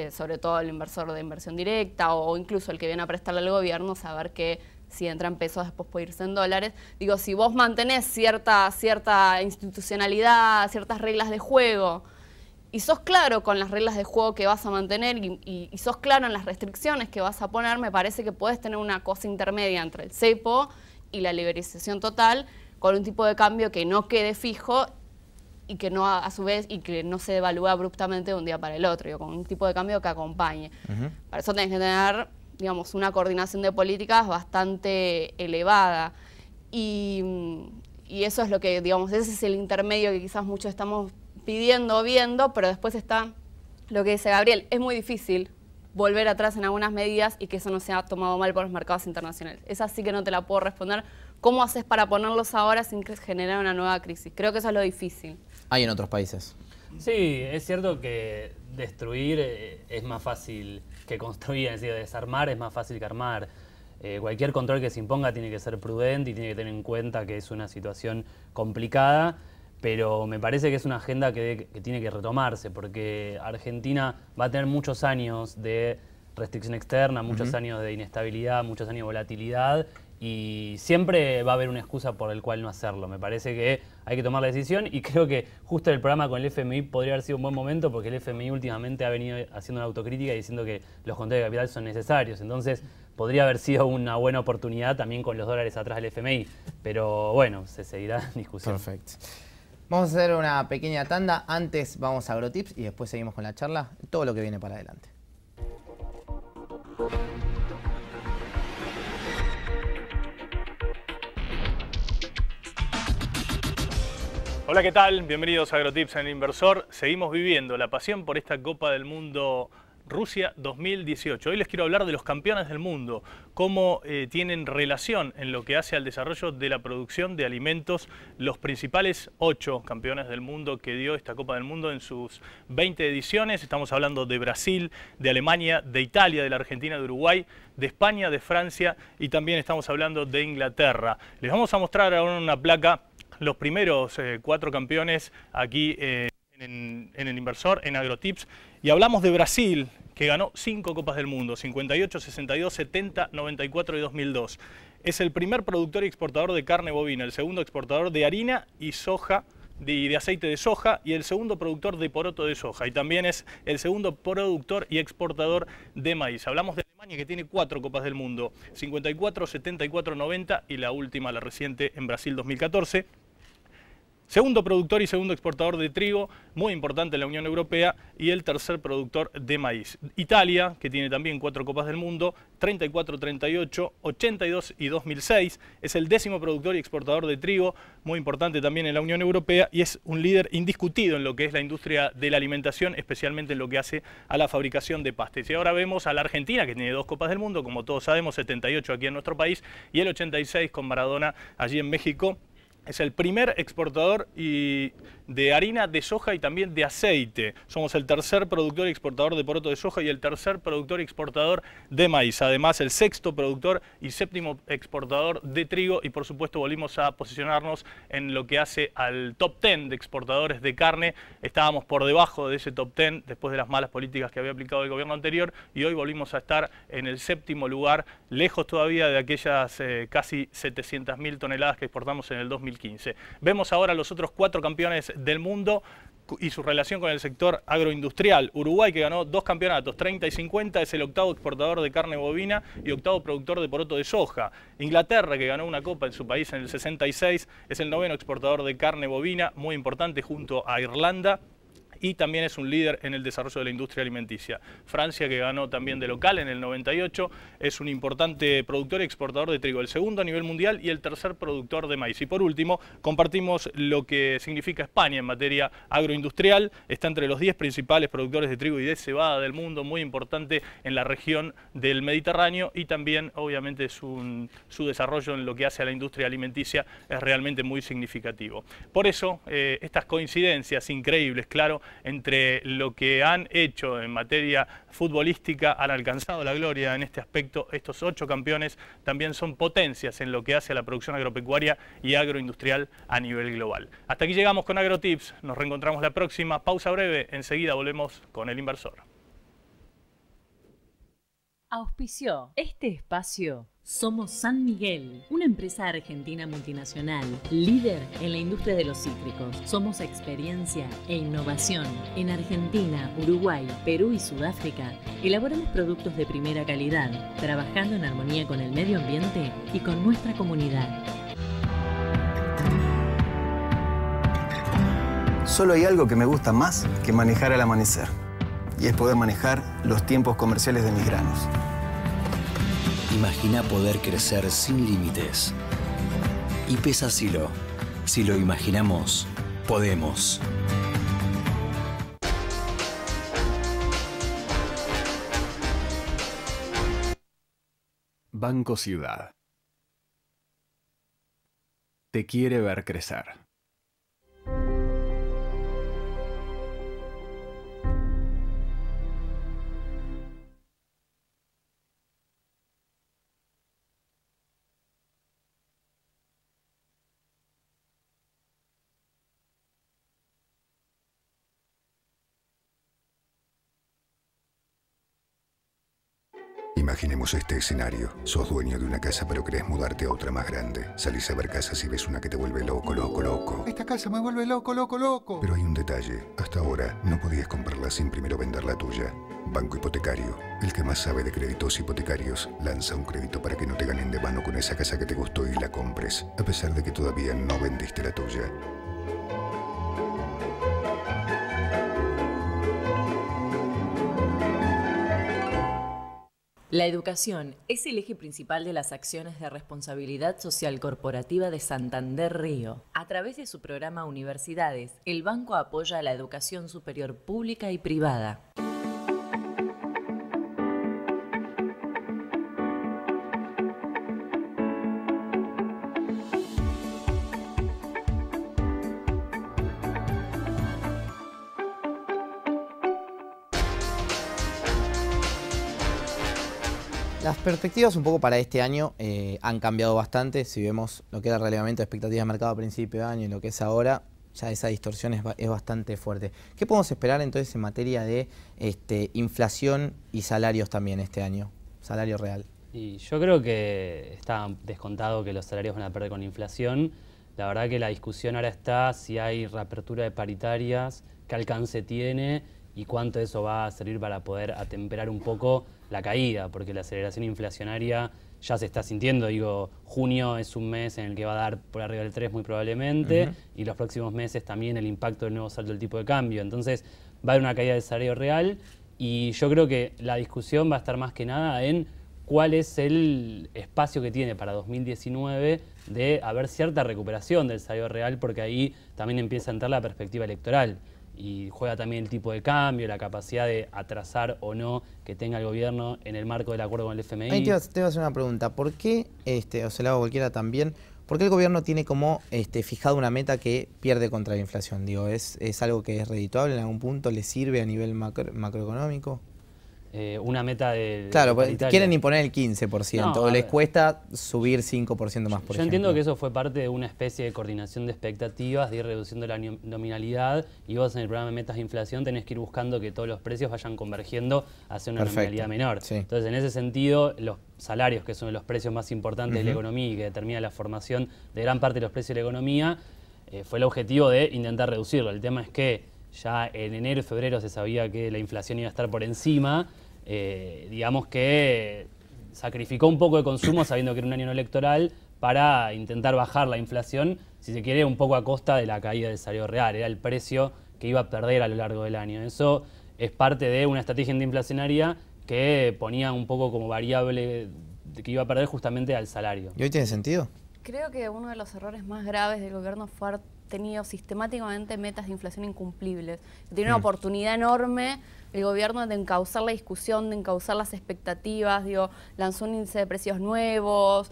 sobre todo el inversor de inversión directa o incluso el que viene a prestarle al gobierno, saber que si entra en pesos después puede irse en dólares. Digo, si vos mantenés cierta institucionalidad, ciertas reglas de juego, y sos claro con las reglas de juego que vas a mantener y sos claro en las restricciones que vas a poner, me parece que puedes tener una cosa intermedia entre el cepo y la liberalización total, con un tipo de cambio que no quede fijo y que no, a su vez, y que no se devalúe abruptamente de un día para el otro, digo, con un tipo de cambio que acompañe. Para eso tenés que tener, digamos, una coordinación de políticas bastante elevada. Y eso es lo que, digamos, ese es el intermedio que quizás muchos estamos pidiendo o viendo, pero después está lo que dice Gabriel. Es muy difícil volver atrás en algunas medidas y que eso no sea tomado mal por los mercados internacionales. Esa sí que no te la puedo responder. ¿Cómo haces para ponerlos ahora sin que generar una nueva crisis? Creo que eso es lo difícil. Hay en otros países. Sí, es cierto que destruir es más fácil que construir, es decir, desarmar es más fácil que armar. Cualquier control que se imponga tiene que ser prudente y tiene que tener en cuenta que es una situación complicada, pero me parece que es una agenda que tiene que retomarse, porque Argentina va a tener muchos años de restricción externa, muchos años de inestabilidad, muchos años de volatilidad, y siempre va a haber una excusa por el cual no hacerlo. Me parece que hay que tomar la decisión y creo que justo el programa con el FMI podría haber sido un buen momento porque el FMI últimamente ha venido haciendo una autocrítica y diciendo que los controles de capital son necesarios. Entonces podría haber sido una buena oportunidad también con los dólares atrás del FMI. Pero bueno, se seguirá en discusión. Perfecto. Vamos a hacer una pequeña tanda. Antes vamos a Agrotips y después seguimos con la charla. Todo lo que viene para adelante. Hola, ¿qué tal? Bienvenidos a Agrotips en el Inversor. Seguimos viviendo la pasión por esta Copa del Mundo Rusia 2018. Hoy les quiero hablar de los campeones del mundo, cómo tienen relación en lo que hace al desarrollo de la producción de alimentos los principales 8 campeones del mundo que dio esta Copa del Mundo en sus 20 ediciones. Estamos hablando de Brasil, de Alemania, de Italia, de la Argentina, de Uruguay, de España, de Francia y también estamos hablando de Inglaterra. Les vamos a mostrar ahora una placa los primeros 4 campeones aquí en el Inversor, en Agrotips. Y hablamos de Brasil, que ganó 5 Copas del Mundo, 58, 62, 70, 94 y 2002. Es el primer productor y exportador de carne bovina, el segundo exportador de harina y soja, de aceite de soja, y el segundo productor de poroto de soja. Y también es el segundo productor y exportador de maíz. Hablamos de Alemania, que tiene 4 Copas del Mundo, 54, 74, 90 y la última, la reciente, en Brasil 2014. Segundo productor y segundo exportador de trigo, muy importante en la Unión Europea, y el tercer productor de maíz. Italia, que tiene también 4 Copas del Mundo, 34, 38, 82 y 2006. Es el 10º productor y exportador de trigo, muy importante también en la Unión Europea, y es un líder indiscutido en lo que es la industria de la alimentación, especialmente en lo que hace a la fabricación de pastes. Y ahora vemos a la Argentina, que tiene 2 Copas del Mundo, como todos sabemos, 78 aquí en nuestro país, y el 86 con Maradona allí en México. Es el primer exportador y de harina, de soja y también de aceite. Somos el tercer productor y exportador de poroto de soja y el tercer productor y exportador de maíz. Además, el sexto productor y séptimo exportador de trigo, y por supuesto volvimos a posicionarnos en lo que hace al top 10 de exportadores de carne. Estábamos por debajo de ese top 10 después de las malas políticas que había aplicado el gobierno anterior, y hoy volvimos a estar en el séptimo lugar, lejos todavía de aquellas casi 700.000 toneladas que exportamos en el 2015. Vemos ahora los otros 4 campeones del mundo y su relación con el sector agroindustrial. Uruguay, que ganó 2 campeonatos, 30 y 50, es el octavo exportador de carne bovina y octavo productor de poroto de soja. Inglaterra, que ganó una copa en su país en el 66, es el noveno exportador de carne bovina, muy importante, junto a Irlanda. Y también es un líder en el desarrollo de la industria alimenticia. Francia, que ganó también de local en el 98, es un importante productor y exportador de trigo, el segundo a nivel mundial y el tercer productor de maíz. Y por último, compartimos lo que significa España en materia agroindustrial. Está entre los 10 principales productores de trigo y de cebada del mundo, muy importante en la región del Mediterráneo, y también obviamente su desarrollo en lo que hace a la industria alimenticia es realmente muy significativo. Por eso, estas coincidencias increíbles, claro, entre lo que han hecho en materia futbolística, han alcanzado la gloria en este aspecto. Estos 8 campeones también son potencias en lo que hace a la producción agropecuaria y agroindustrial a nivel global. Hasta aquí llegamos con AgroTips, nos reencontramos la próxima, pausa breve, enseguida volvemos con El Inversor. Auspició este espacio. Somos San Miguel, una empresa argentina multinacional, líder en la industria de los cítricos. Somos experiencia e innovación. En Argentina, Uruguay, Perú y Sudáfrica, elaboramos productos de primera calidad, trabajando en armonía con el medio ambiente y con nuestra comunidad. Solo hay algo que me gusta más que manejar al amanecer, y es poder manejar los tiempos comerciales de mis granos. Imagina poder crecer sin límites. IPESA Silo. Si lo imaginamos, podemos. Banco Ciudad. Te quiere ver crecer. Imaginemos este escenario. Sos dueño de una casa pero querés mudarte a otra más grande. Salís a ver casas y ves una que te vuelve loco, loco, loco. Esta casa me vuelve loco, loco, loco. Pero hay un detalle. Hasta ahora no podías comprarla sin primero vender la tuya. Banco Hipotecario, el que más sabe de créditos hipotecarios, lanza un crédito para que no te ganen de mano con esa casa que te gustó y la compres, a pesar de que todavía no vendiste la tuya. La educación es el eje principal de las acciones de responsabilidad social corporativa de Santander Río. A través de su programa Universidades, el banco apoya a la educación superior pública y privada. Las perspectivas un poco para este año han cambiado bastante. Si vemos lo que era el relevamiento de expectativas de mercado a principio de año y lo que es ahora, ya esa distorsión es bastante fuerte. ¿Qué podemos esperar entonces en materia de inflación y salarios también este año? Salario real. Y yo creo que está descontado que los salarios van a perder con la inflación. La verdad que la discusión ahora está si hay reapertura de paritarias, qué alcance tiene y cuánto eso va a servir para poder atemperar un poco la caída, porque la aceleración inflacionaria ya se está sintiendo. Digo, junio es un mes en el que va a dar por arriba del 3 muy probablemente, y los próximos meses también el impacto del nuevo salto del tipo de cambio. Entonces va a haber una caída del salario real, y yo creo que la discusión va a estar más que nada en cuál es el espacio que tiene para 2019 de haber cierta recuperación del salario real, porque ahí también empieza a entrar la perspectiva electoral. Y juega también el tipo de cambio, la capacidad de atrasar o no que tenga el gobierno en el marco del acuerdo con el FMI. Ahí te voy a hacer una pregunta. ¿Por qué, o se la hago a cualquiera también, ¿Por qué el gobierno tiene como fijado una meta que pierde contra la inflación? Digo, ¿es algo que es redituable en algún punto? ¿Le sirve a nivel macroeconómico? Una meta de... Claro, quieren imponer el 15%, o les cuesta subir 5% más, por ejemplo. Yo entiendo que eso fue parte de una especie de coordinación de expectativas, de ir reduciendo la nominalidad, y vos en el programa de metas de inflación tenés que ir buscando que todos los precios vayan convergiendo hacia una nominalidad menor. Sí. Entonces, en ese sentido, los salarios, que son los precios más importantes de la economía y que determinan la formación de gran parte de los precios de la economía, fue el objetivo de intentar reducirlo. El tema es que ya en enero y febrero se sabía que la inflación iba a estar por encima. Digamos que sacrificó un poco de consumo sabiendo que era un año no electoral para intentar bajar la inflación, si se quiere, un poco a costa de la caída del salario real. Era el precio que iba a perder a lo largo del año. Eso es parte de una estrategia antiinflacionaria que ponía un poco como variable que iba a perder justamente al salario. ¿Y hoy tiene sentido? Creo que uno de los errores más graves del gobierno fue haber tenido sistemáticamente metas de inflación incumplibles. Tiene una oportunidad enorme el gobierno de encauzar la discusión, de encauzar las expectativas, lanzó un índice de precios nuevos,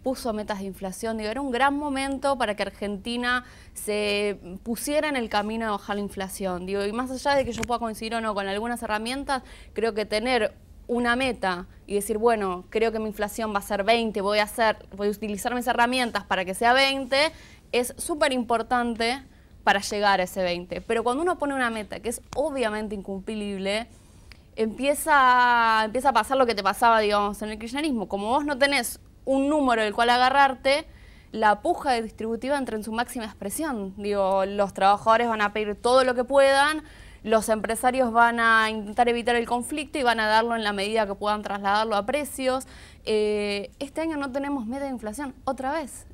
puso metas de inflación. Era un gran momento para que Argentina se pusiera en el camino de bajar la inflación. Y más allá de que yo pueda coincidir o no con algunas herramientas, creo que tener una meta y decir, bueno, creo que mi inflación va a ser 20, voy a utilizar mis herramientas para que sea 20, es súper importante para llegar a ese 20. Pero cuando uno pone una meta que es obviamente incumplible, empieza a pasar lo que te pasaba, digamos, en el kirchnerismo. Como vos no tenés un número del cual agarrarte, la puja distributiva entra en su máxima expresión. Los trabajadores van a pedir todo lo que puedan, los empresarios van a intentar evitar el conflicto y van a darlo en la medida que puedan trasladarlo a precios. Este año no tenemos meta de inflación, otra vez.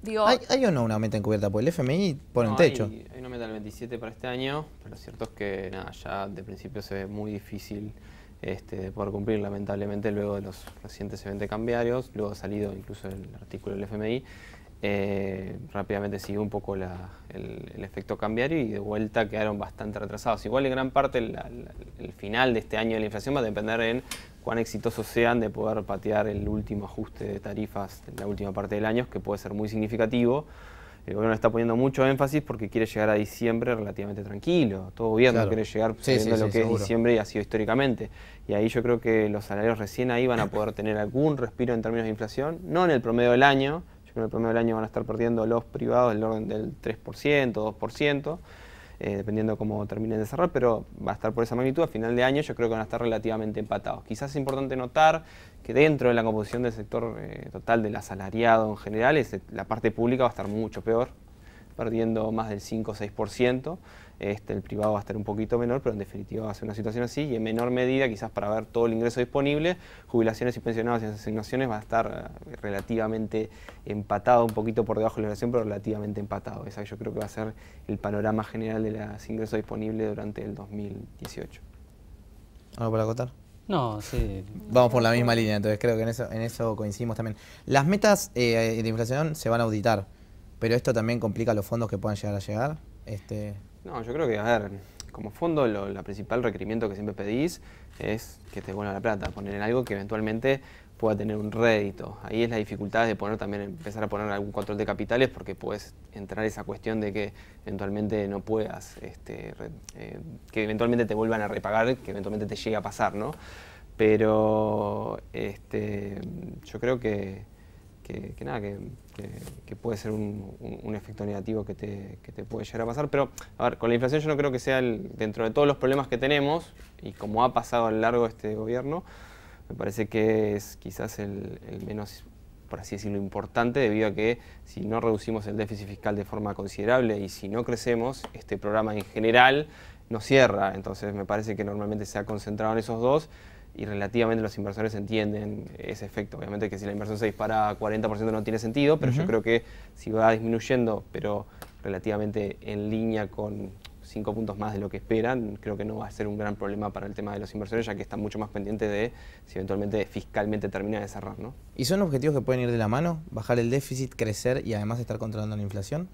¿Hay o no una meta encubierta? Porque el FMI pone un techo. Hay una meta del 27 para este año, pero lo cierto es que ya de principio se ve muy difícil de poder cumplir, lamentablemente, luego de los recientes eventos cambiarios. Luego ha salido incluso el artículo del FMI. Rápidamente siguió un poco el efecto cambiario y de vuelta quedaron bastante retrasados. Igual en gran parte el final de este año de la inflación va a depender en cuán exitosos sean de poder patear el último ajuste de tarifas en la última parte del año, que puede ser muy significativo. El gobierno está poniendo mucho énfasis porque quiere llegar a diciembre relativamente tranquilo. Todo gobierno quiere llegar sabiendo lo que es diciembre y ha sido históricamente. Y ahí yo creo que los salarios recién ahí van a poder tener algún respiro en términos de inflación, no en el promedio del año. Yo creo que en el promedio del año van a estar perdiendo los privados del orden del 3%, 2%, dependiendo cómo terminen de cerrar, pero va a estar por esa magnitud. A final de año yo creo que van a estar relativamente empatados. Quizás es importante notar que dentro de la composición del sector total del asalariado en general, la parte pública va a estar mucho peor, perdiendo más del 5 o 6%. El privado va a estar un poquito menor, pero en definitiva va a ser una situación así, y en menor medida, quizás para ver todo el ingreso disponible, jubilaciones y pensionados y asignaciones va a estar relativamente empatado, un poquito por debajo de la inflación, pero relativamente empatado. Esa yo creo que va a ser el panorama general de los ingresos disponibles durante el 2018. ¿Algo para acotar? No, sí. Vamos por la misma línea, entonces creo que en eso coincidimos también. Las metas de inflación se van a auditar, pero esto también complica los fondos que puedan llegar a llegar. No, yo creo que, a ver, como fondo, el principal requerimiento que siempre pedís es que te devuelvan la plata, poner en algo que eventualmente pueda tener un rédito. Ahí es la dificultad de empezar a poner algún control de capitales, porque puedes entrar esa cuestión de que eventualmente no puedas, que eventualmente te vuelvan a repagar, que eventualmente te llegue a pasar, ¿no? Pero yo creo que puede ser un efecto negativo que te puede llegar a pasar. Pero, a ver, con la inflación yo no creo que sea, dentro de todos los problemas que tenemos, y como ha pasado a lo largo de este gobierno, me parece que es quizás el menos, por así decirlo, importante, debido a que si no reducimos el déficit fiscal de forma considerable y si no crecemos, este programa en general no cierra. Entonces me parece que normalmente se ha concentrado en esos dos, y relativamente los inversores entienden ese efecto. Obviamente que si la inversión se dispara a 40% no tiene sentido, pero yo creo que si va disminuyendo, pero relativamente en línea con 5 puntos más de lo que esperan, creo que no va a ser un gran problema para el tema de los inversores, ya que están mucho más pendientes de si eventualmente fiscalmente termina de cerrar, ¿no? ¿Y son objetivos que pueden ir de la mano? ¿Bajar el déficit, crecer y además estar controlando la inflación?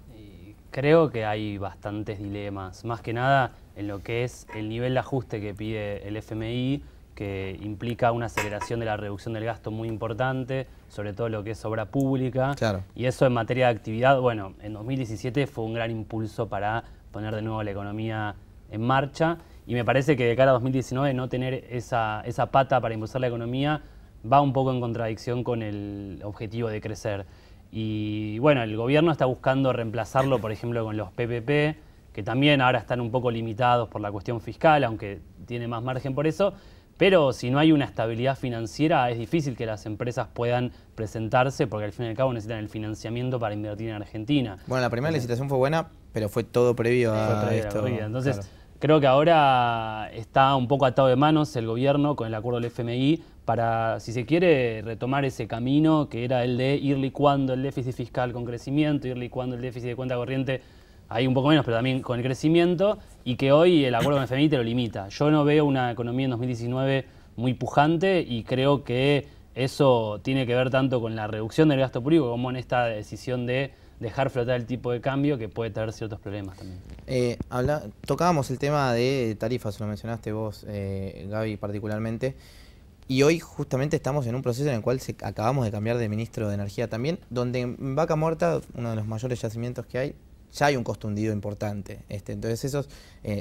Creo que hay bastantes dilemas, más que nada en lo que es el nivel de ajuste que pide el FMI, que implica una aceleración de la reducción del gasto muy importante, sobre todo lo que es obra pública. Claro. Y eso en materia de actividad, bueno, en 2017 fue un gran impulso para poner de nuevo la economía en marcha. Y me parece que de cara a 2019 no tener esa pata para impulsar la economía va un poco en contradicción con el objetivo de crecer. Y bueno, el gobierno está buscando reemplazarlo, por ejemplo, con los PPP, que también ahora están un poco limitados por la cuestión fiscal, aunque tiene más margen por eso. Pero si no hay una estabilidad financiera, es difícil que las empresas puedan presentarse, porque al fin y al cabo necesitan el financiamiento para invertir en Argentina. Bueno, la primera licitación fue buena, pero fue todo previo a esto. Entonces, claro. Creo que ahora está un poco atado de manos el gobierno con el acuerdo del FMI para, si se quiere, retomar ese camino que era el de ir licuando el déficit fiscal con crecimiento, ir licuando el déficit de cuenta corriente, ahí un poco menos, pero también con el crecimiento, y que hoy el acuerdo con el FMI te lo limita. Yo no veo una economía en 2019 muy pujante y creo que eso tiene que ver tanto con la reducción del gasto público como en esta decisión de dejar flotar el tipo de cambio, que puede traer ciertos problemas también. Tocábamos el tema de tarifas, lo mencionaste vos, Gaby, particularmente, y hoy justamente estamos en un proceso en el cual acabamos de cambiar de ministro de Energía también, donde en Vaca Muerta, uno de los mayores yacimientos que hay, ya hay un costo hundido importante. Entonces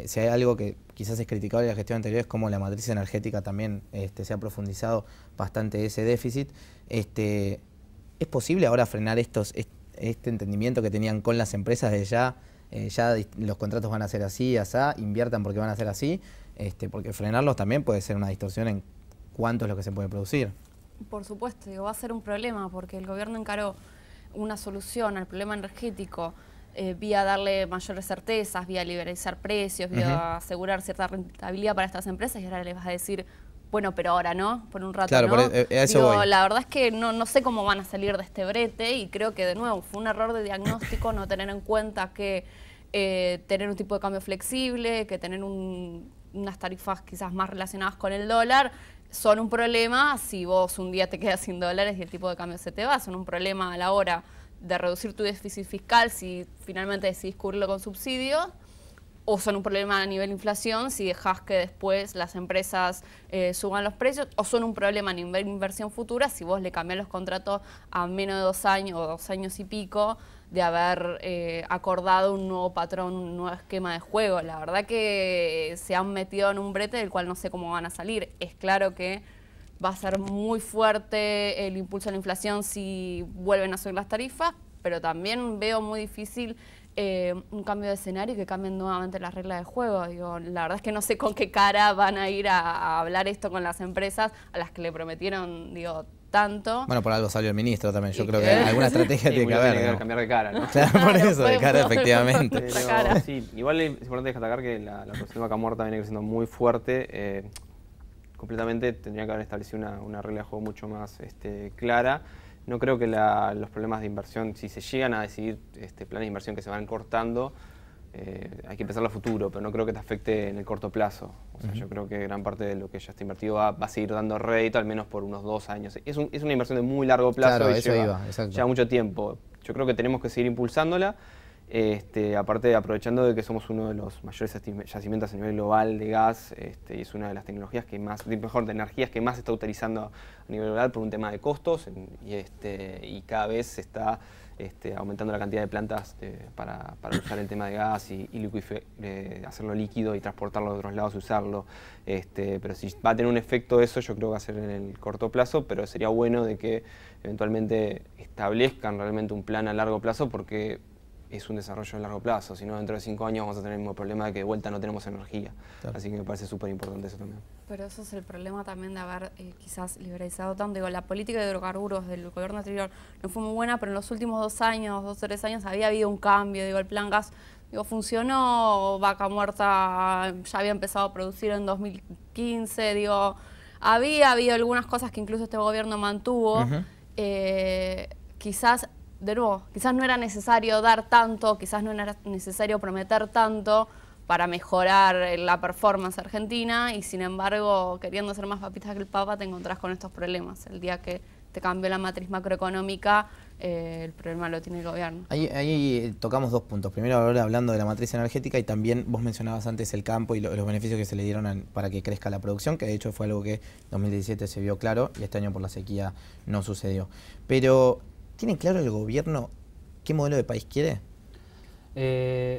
si hay algo que quizás es criticable de la gestión anterior, es como la matriz energética también se ha profundizado bastante ese déficit. ¿Es posible ahora frenar este entendimiento que tenían con las empresas de ya los contratos van a ser así, asá, inviertan porque van a ser así? Porque frenarlos también puede ser una distorsión en cuánto es lo que se puede producir. Por supuesto, va a ser un problema porque el gobierno encaró una solución al problema energético vía darle mayores certezas, vía liberalizar precios, vía asegurar cierta rentabilidad para estas empresas, y ahora les vas a decir, bueno, pero ahora no, por un rato claro, no. Eso voy. La verdad es que no sé cómo van a salir de este brete, y creo que de nuevo fue un error de diagnóstico no tener en cuenta que tener un tipo de cambio flexible, que tener unas tarifas quizás más relacionadas con el dólar, son un problema si vos un día te quedas sin dólares y el tipo de cambio se te va, son un problema a la hora de reducir tu déficit fiscal si finalmente decidís cubrirlo con subsidios, o son un problema a nivel inflación si dejas que después las empresas suban los precios, o son un problema a nivel inversión futura si vos le cambiás los contratos a menos de 2 años o 2 años y pico de haber acordado un nuevo patrón, un nuevo esquema de juego. La verdad que se han metido en un brete del cual no sé cómo van a salir. Es claro que va a ser muy fuerte el impulso a la inflación si vuelven a subir las tarifas, pero también veo muy difícil un cambio de escenario y que cambien nuevamente las reglas de juego. Digo, la verdad es que no sé con qué cara van a ir a hablar esto con las empresas a las que le prometieron, tanto. Bueno, por algo salió el ministro también. Yo creo que alguna estrategia tiene que haber. Tiene que cambiar de cara, ¿no? Claro, por eso, de cara, efectivamente. Pero, sí, igual es importante destacar que la producción de Vaca Muerta viene creciendo muy fuerte. Completamente tendría que haber establecido una regla de juego mucho más clara. No creo que los problemas de inversión, si se llegan a decidir planes de inversión que se van cortando, hay que pensarlo a futuro, pero no creo que te afecte en el corto plazo. O sea, yo creo que gran parte de lo que ya está invertido va a seguir dando rédito, al menos por unos 2 años. Es una inversión de muy largo plazo, claro, y eso lleva mucho tiempo. Yo creo que tenemos que seguir impulsándola. Aparte, aprovechando de que somos uno de los mayores yacimientos a nivel global de gas, y es una de las tecnologías de energías que más se está utilizando a nivel global por un tema de costos, y cada vez se está aumentando la cantidad de plantas para usar el tema de gas y hacerlo líquido y transportarlo de otros lados y usarlo. Pero si va a tener un efecto eso, yo creo que va a ser en el corto plazo, pero sería bueno de que eventualmente establezcan realmente un plan a largo plazo, porque es un desarrollo a largo plazo, si no dentro de 5 años vamos a tener el mismo problema de que de vuelta no tenemos energía. Claro. Así que me parece súper importante eso también. Pero eso es el problema también de haber quizás liberalizado tanto. La política de hidrocarburos del gobierno anterior no fue muy buena, pero en los últimos 2 años, 2 o 3 años había habido un cambio. El plan gas funcionó, Vaca Muerta ya había empezado a producir en 2015, había habido algunas cosas que incluso este gobierno mantuvo. Quizás no era necesario dar tanto, quizás no era necesario prometer tanto para mejorar la performance argentina, y sin embargo, queriendo ser más papistas que el Papa, te encontrás con estos problemas. El día que este cambio en la matriz macroeconómica, el problema lo tiene el gobierno. Ahí tocamos dos puntos. Primero, ahora hablando de la matriz energética, y también vos mencionabas antes el campo y los beneficios que se le dieron para que crezca la producción, que de hecho fue algo que en 2017 se vio claro y este año por la sequía no sucedió. Pero, ¿tiene claro el gobierno qué modelo de país quiere?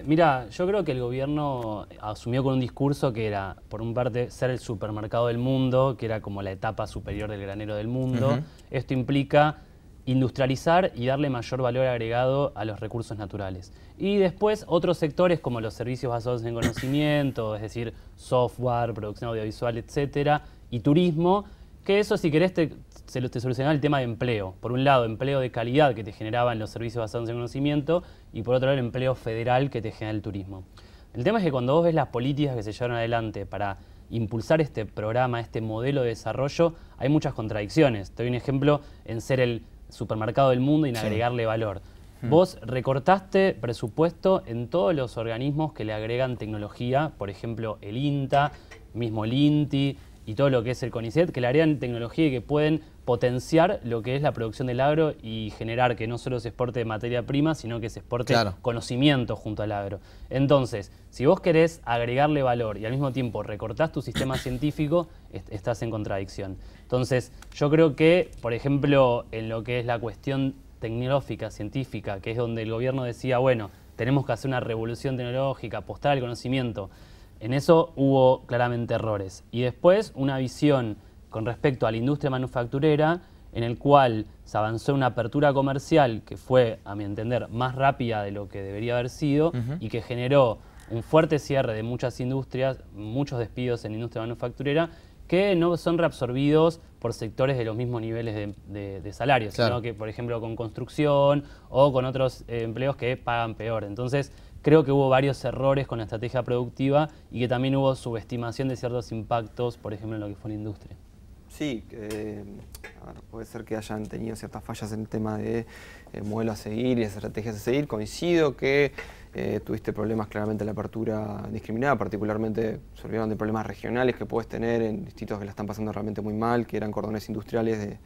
Mira, yo creo que el gobierno asumió con un discurso que era, por un parte, ser el supermercado del mundo, que era como la etapa superior del granero del mundo. Esto implica industrializar y darle mayor valor agregado a los recursos naturales. Y después otros sectores como los servicios basados en conocimiento, es decir, software, producción audiovisual, etcétera, y turismo, que eso, si querés, te solucionaba el tema de empleo. Por un lado, empleo de calidad que te generaban los servicios basados en conocimiento, y por otro lado, el empleo federal que te genera el turismo. El tema es que cuando vos ves las políticas que se llevaron adelante para impulsar este programa, este modelo de desarrollo, hay muchas contradicciones. Te doy un ejemplo en ser el supermercado del mundo y en agregarle valor. Vos recortaste presupuesto en todos los organismos que le agregan tecnología, por ejemplo el INTA, mismo el INTI y todo lo que es el CONICET, que le agregan tecnología y que pueden potenciar lo que es la producción del agro y generar que no solo se exporte materia prima, sino que se exporte conocimiento junto al agro. Entonces, si vos querés agregarle valor y al mismo tiempo recortás tu sistema científico, estás en contradicción. Entonces, yo creo que, por ejemplo, en lo que es la cuestión tecnológica, científica, que es donde el gobierno decía, bueno, tenemos que hacer una revolución tecnológica, apostar al conocimiento, en eso hubo claramente errores. Y después una visión con respecto a la industria manufacturera, en el cual se avanzó una apertura comercial que fue, a mi entender, más rápida de lo que debería haber sido y que generó un fuerte cierre de muchas industrias, muchos despidos en la industria manufacturera, que no son reabsorbidos por sectores de los mismos niveles de salarios, sino que, por ejemplo, con construcción o con otros empleos que pagan peor. Entonces, creo que hubo varios errores con la estrategia productiva y que también hubo subestimación de ciertos impactos, por ejemplo, en lo que fue la industria. Sí, puede ser que hayan tenido ciertas fallas en el tema de modelo a seguir y estrategias a seguir. Coincido que tuviste problemas claramente en la apertura discriminada, particularmente se olvidaron de problemas regionales que puedes tener en distritos que la están pasando realmente muy mal, que eran cordones industriales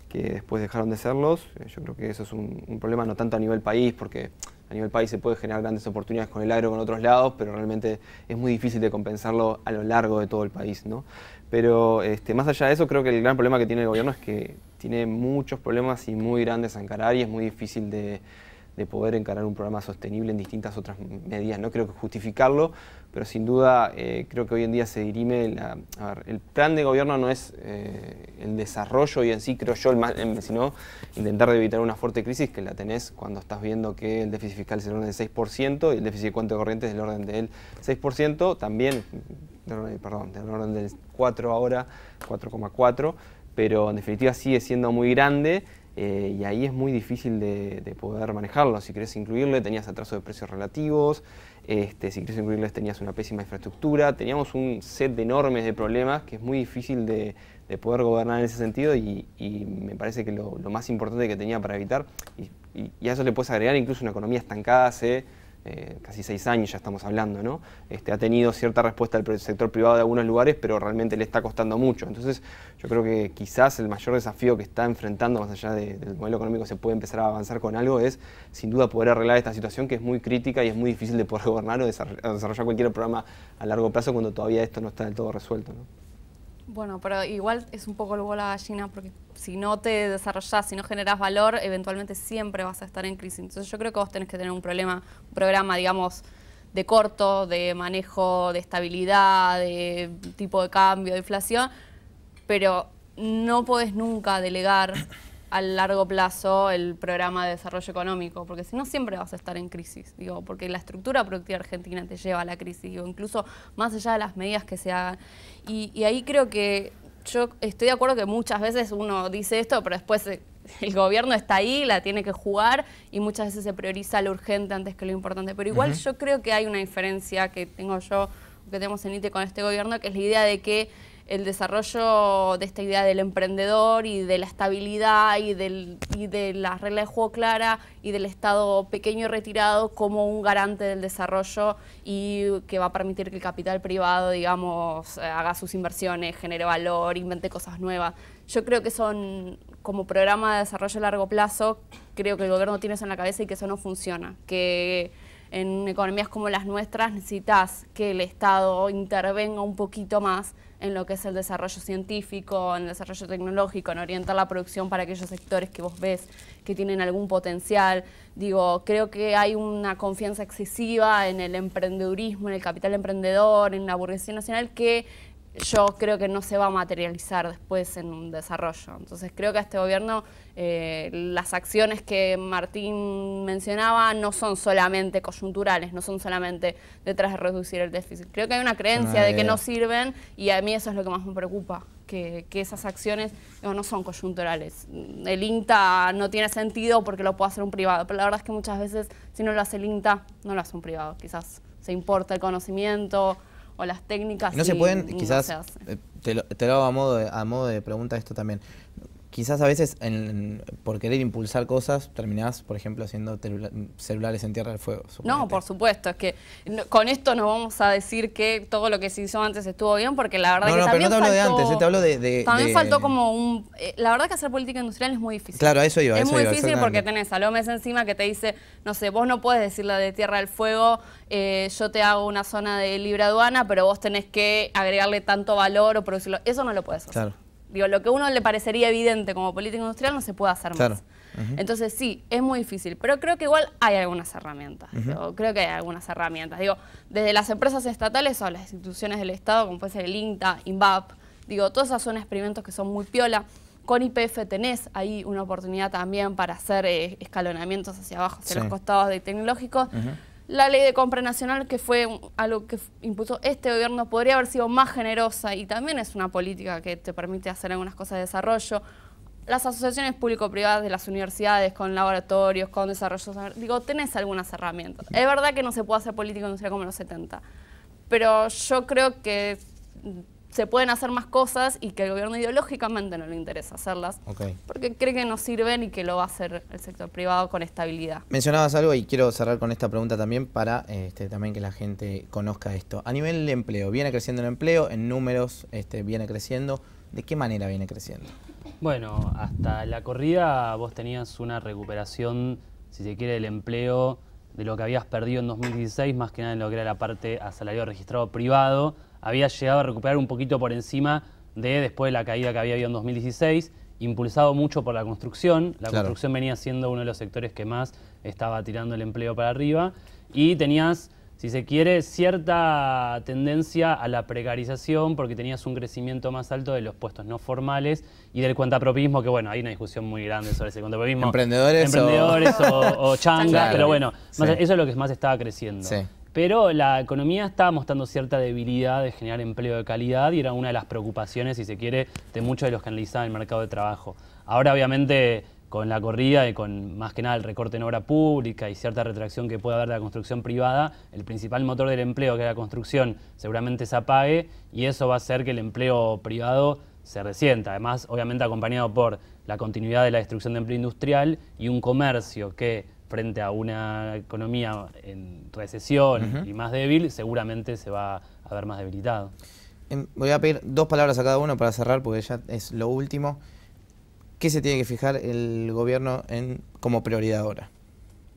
que después dejaron de serlos. Yo creo que eso es un problema no tanto a nivel país, porque a nivel país se puede generar grandes oportunidades con el agro con otros lados, pero realmente es muy difícil de compensarlo a lo largo de todo el país, ¿no? Pero más allá de eso, creo que el gran problema que tiene el gobierno es que tiene muchos problemas y muy grandes a encarar y es muy difícil de poder encarar un programa sostenible en distintas otras medidas. No creo que justificarlo, pero sin duda creo que hoy en día se dirime el plan de gobierno no es el desarrollo y en sí, creo yo, sino intentar evitar una fuerte crisis que la tenés cuando estás viendo que el déficit fiscal es del orden del 6% y el déficit de cuenta corriente es del orden del 6%, también, del orden del 4 ahora, 4,4%, pero en definitiva sigue siendo muy grande. Y ahí es muy difícil de poder manejarlo. Si querés incluirle, tenías atraso de precios relativos, si querés incluirles, tenías una pésima infraestructura, teníamos un set de enormes de problemas que es muy difícil de poder gobernar en ese sentido y me parece que lo más importante que tenía para evitar, y a eso le puedes agregar incluso una economía estancada hace casi 6 años ya estamos hablando, ¿no? Ha tenido cierta respuesta del sector privado de algunos lugares, pero realmente le está costando mucho. Entonces yo creo que quizás el mayor desafío que está enfrentando, más allá del modelo económico, se puede empezar a avanzar con algo, es sin duda poder arreglar esta situación que es muy crítica y es muy difícil de poder gobernar o desarrollar cualquier programa a largo plazo cuando todavía esto no está del todo resuelto, ¿no? Bueno, pero igual es un poco el huevo a la gallina, porque si no te desarrollás, si no generás valor, eventualmente siempre vas a estar en crisis. Entonces yo creo que vos tenés que tener un programa, digamos, de corto, de manejo, de estabilidad, de tipo de cambio, de inflación, pero no podés nunca delegar a largo plazo el programa de desarrollo económico, porque si no siempre vas a estar en crisis, digo, porque la estructura productiva argentina te lleva a la crisis, digo, incluso más allá de las medidas que se hagan. Y ahí creo que yo estoy de acuerdo que muchas veces uno dice esto, pero después el gobierno está ahí, la tiene que jugar y muchas veces se prioriza lo urgente antes que lo importante. Pero igual yo creo que hay una diferencia que tengo yo, que tenemos en ITE con este gobierno, que es la idea de que el desarrollo de esta idea del emprendedor y de la estabilidad y de las reglas de juego clara y del Estado pequeño y retirado como un garante del desarrollo y que va a permitir que el capital privado, digamos, haga sus inversiones, genere valor, invente cosas nuevas. Yo creo que son como programa de desarrollo a largo plazo, creo que el gobierno tiene eso en la cabeza y que eso no funciona. Que en economías como las nuestras necesitas que el Estado intervenga un poquito más en lo que es el desarrollo científico, en el desarrollo tecnológico, en orientar la producción para aquellos sectores que vos ves que tienen algún potencial. Digo, creo que hay una confianza excesiva en el emprendedurismo, en el capital emprendedor, en la burguesía nacional que yo creo que no se va a materializar después en un desarrollo. Entonces creo que a este gobierno las acciones que Martín mencionaba no son solamente coyunturales, no son solamente detrás de reducir el déficit. Creo que hay una creencia de que no sirven y a mí eso es lo que más me preocupa, que esas acciones no son coyunturales. El INTA no tiene sentido porque lo puede hacer un privado, pero la verdad es que muchas veces si no lo hace el INTA, no lo hace un privado. Quizás se importa el conocimiento o las técnicas. No se pueden, quizás, no se te lo hago a modo de pregunta esto también. Quizás a veces por querer impulsar cosas terminás, por ejemplo, haciendo celulares en Tierra del Fuego. Suponete. No, por supuesto, es que con esto no vamos a decir que todo lo que se hizo antes estuvo bien, porque la verdad que también pero no te hablo de antes, te hablo también faltó como un... la verdad que hacer política industrial es muy difícil. Claro, a eso iba. Es muy difícil porque tenés a Lomes encima que te dice, no sé, vos no podés decirle de Tierra del Fuego, yo te hago una zona de libre aduana, pero vos tenés que agregarle tanto valor o producirlo. Eso no lo podés hacer. Claro. Digo, lo que a uno le parecería evidente como política industrial no se puede hacer más. Entonces sí, es muy difícil, pero creo que igual hay algunas herramientas. Digo, creo que hay algunas herramientas. Digo, desde las empresas estatales o las instituciones del Estado, como puede ser el INTA, INVAP, digo, todas esas son experimentos que son muy piola. Con YPF tenés ahí una oportunidad también para hacer escalonamientos hacia abajo, hacia los costados de tecnológicos. La ley de compra nacional, que fue algo que impulsó este gobierno, podría haber sido más generosa y también es una política que te permite hacer algunas cosas de desarrollo. Las asociaciones público-privadas de las universidades con laboratorios, con desarrollo, digo, tenés algunas herramientas. Es verdad que no se puede hacer política industrial como en los 70, pero yo creo que se pueden hacer más cosas y que el gobierno ideológicamente no le interesa hacerlas, porque cree que no sirven y que lo va a hacer el sector privado con estabilidad. Mencionabas algo y quiero cerrar con esta pregunta también para también que la gente conozca esto. A nivel de empleo, ¿viene creciendo el empleo? En números viene creciendo. ¿De qué manera viene creciendo? Bueno, hasta la corrida vos tenías una recuperación, si se quiere, del empleo de lo que habías perdido en 2016, más que nada en lo que era la parte asalariado registrado privado. Había llegado a recuperar un poquito por encima de después de la caída que había habido en 2016, impulsado mucho por la construcción. La construcción venía siendo uno de los sectores que más estaba tirando el empleo para arriba y tenías, si se quiere, cierta tendencia a la precarización porque tenías un crecimiento más alto de los puestos no formales y del cuentapropismo, que bueno, hay una discusión muy grande sobre ese cuentapropismo. Emprendedores o changas, pero bueno, eso es lo que más estaba creciendo. Pero la economía estaba mostrando cierta debilidad de generar empleo de calidad y era una de las preocupaciones, si se quiere, de muchos de los que analizaban el mercado de trabajo. Ahora, obviamente, con la corrida y con más que nada el recorte en obra pública y cierta retracción que puede haber de la construcción privada, el principal motor del empleo, que es la construcción, seguramente se apague y eso va a hacer que el empleo privado se resienta. Además, obviamente, acompañado por la continuidad de la destrucción de empleo industrial y un comercio que, frente a una economía en recesión y más débil, seguramente se va a ver más debilitado. Voy a pedir 2 palabras a cada uno para cerrar, porque ya es lo último. ¿Qué se tiene que fijar el gobierno como prioridad ahora?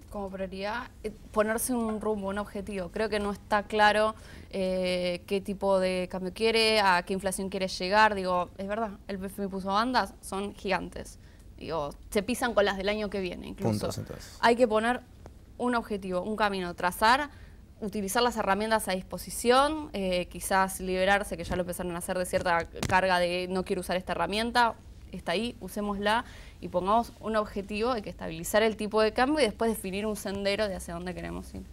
Como prioridad, ponerse un rumbo, un objetivo. Creo que no está claro qué tipo de cambio quiere, a qué inflación quiere llegar. Digo, es verdad, el FMI puso bandas, son gigantes. Digo, se pisan con las del año que viene incluso. Puntos, entonces. Hay que poner un objetivo, un camino, trazar, utilizar las herramientas a disposición, quizás liberarse, que ya lo empezaron a hacer, de cierta carga de no quiero usar esta herramienta, está ahí, usémosla y pongamos un objetivo de que estabilizar el tipo de cambio y después definir un sendero de hacia dónde queremos ir.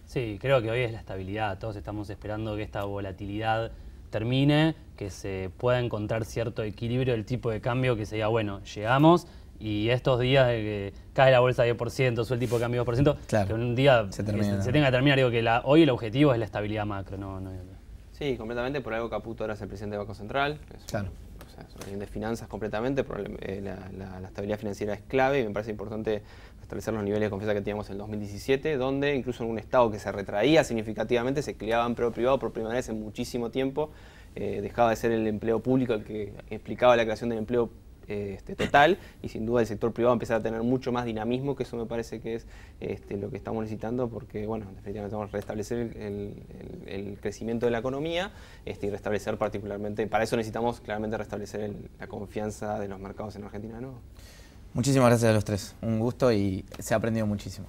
Sí, creo que hoy es la estabilidad. Todos estamos esperando que esta volatilidad termine, que se pueda encontrar cierto equilibrio del tipo de cambio, que se diga, bueno, llegamos y estos días de que cae la bolsa 10%, sube el tipo de cambio 10%, que un día se tenga que terminar. Digo que hoy el objetivo es la estabilidad macro. Sí, completamente, por algo Caputo ahora es el presidente del Banco Central. Es alguien de finanzas completamente, la estabilidad financiera es clave y me parece importante establecer los niveles de confianza que teníamos en el 2017, donde incluso en un estado que se retraía significativamente, se creaba empleo privado por primera vez en muchísimo tiempo, dejaba de ser el empleo público el que explicaba la creación del empleo total, y sin duda el sector privado empieza a tener mucho más dinamismo, que eso me parece que es lo que estamos necesitando, porque bueno, definitivamente vamos a restablecer el crecimiento de la economía y restablecer particularmente, para eso necesitamos claramente restablecer la confianza de los mercados en Argentina de nuevo. Muchísimas gracias a los tres, un gusto y se ha aprendido muchísimo.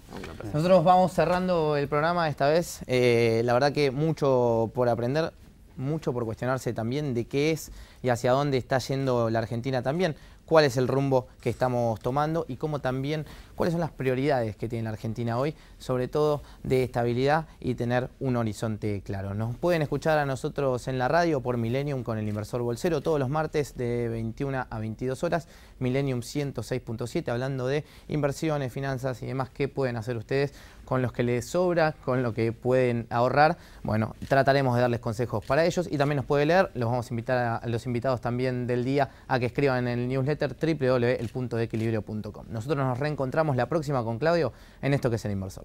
Nosotros vamos cerrando el programa esta vez, la verdad que mucho por aprender, mucho por cuestionarse también de qué es y hacia dónde está yendo la Argentina también, cuál es el rumbo que estamos tomando y cómo también, cuáles son las prioridades que tiene la Argentina hoy, sobre todo de estabilidad y tener un horizonte claro. Nos pueden escuchar a nosotros en la radio por Millennium con el Inversor Bolsero todos los martes de 21 a 22 horas, Millennium 106.7, hablando de inversiones, finanzas y demás, qué pueden hacer ustedes con los que les sobra, con lo que pueden ahorrar. Bueno, trataremos de darles consejos para ellos y también nos puede leer, los vamos a invitar a los invitados también del día a que escriban en el newsletter www.elpuntodeequilibrio.com. Nosotros nos reencontramos la próxima con Claudio en esto que es El Inversor.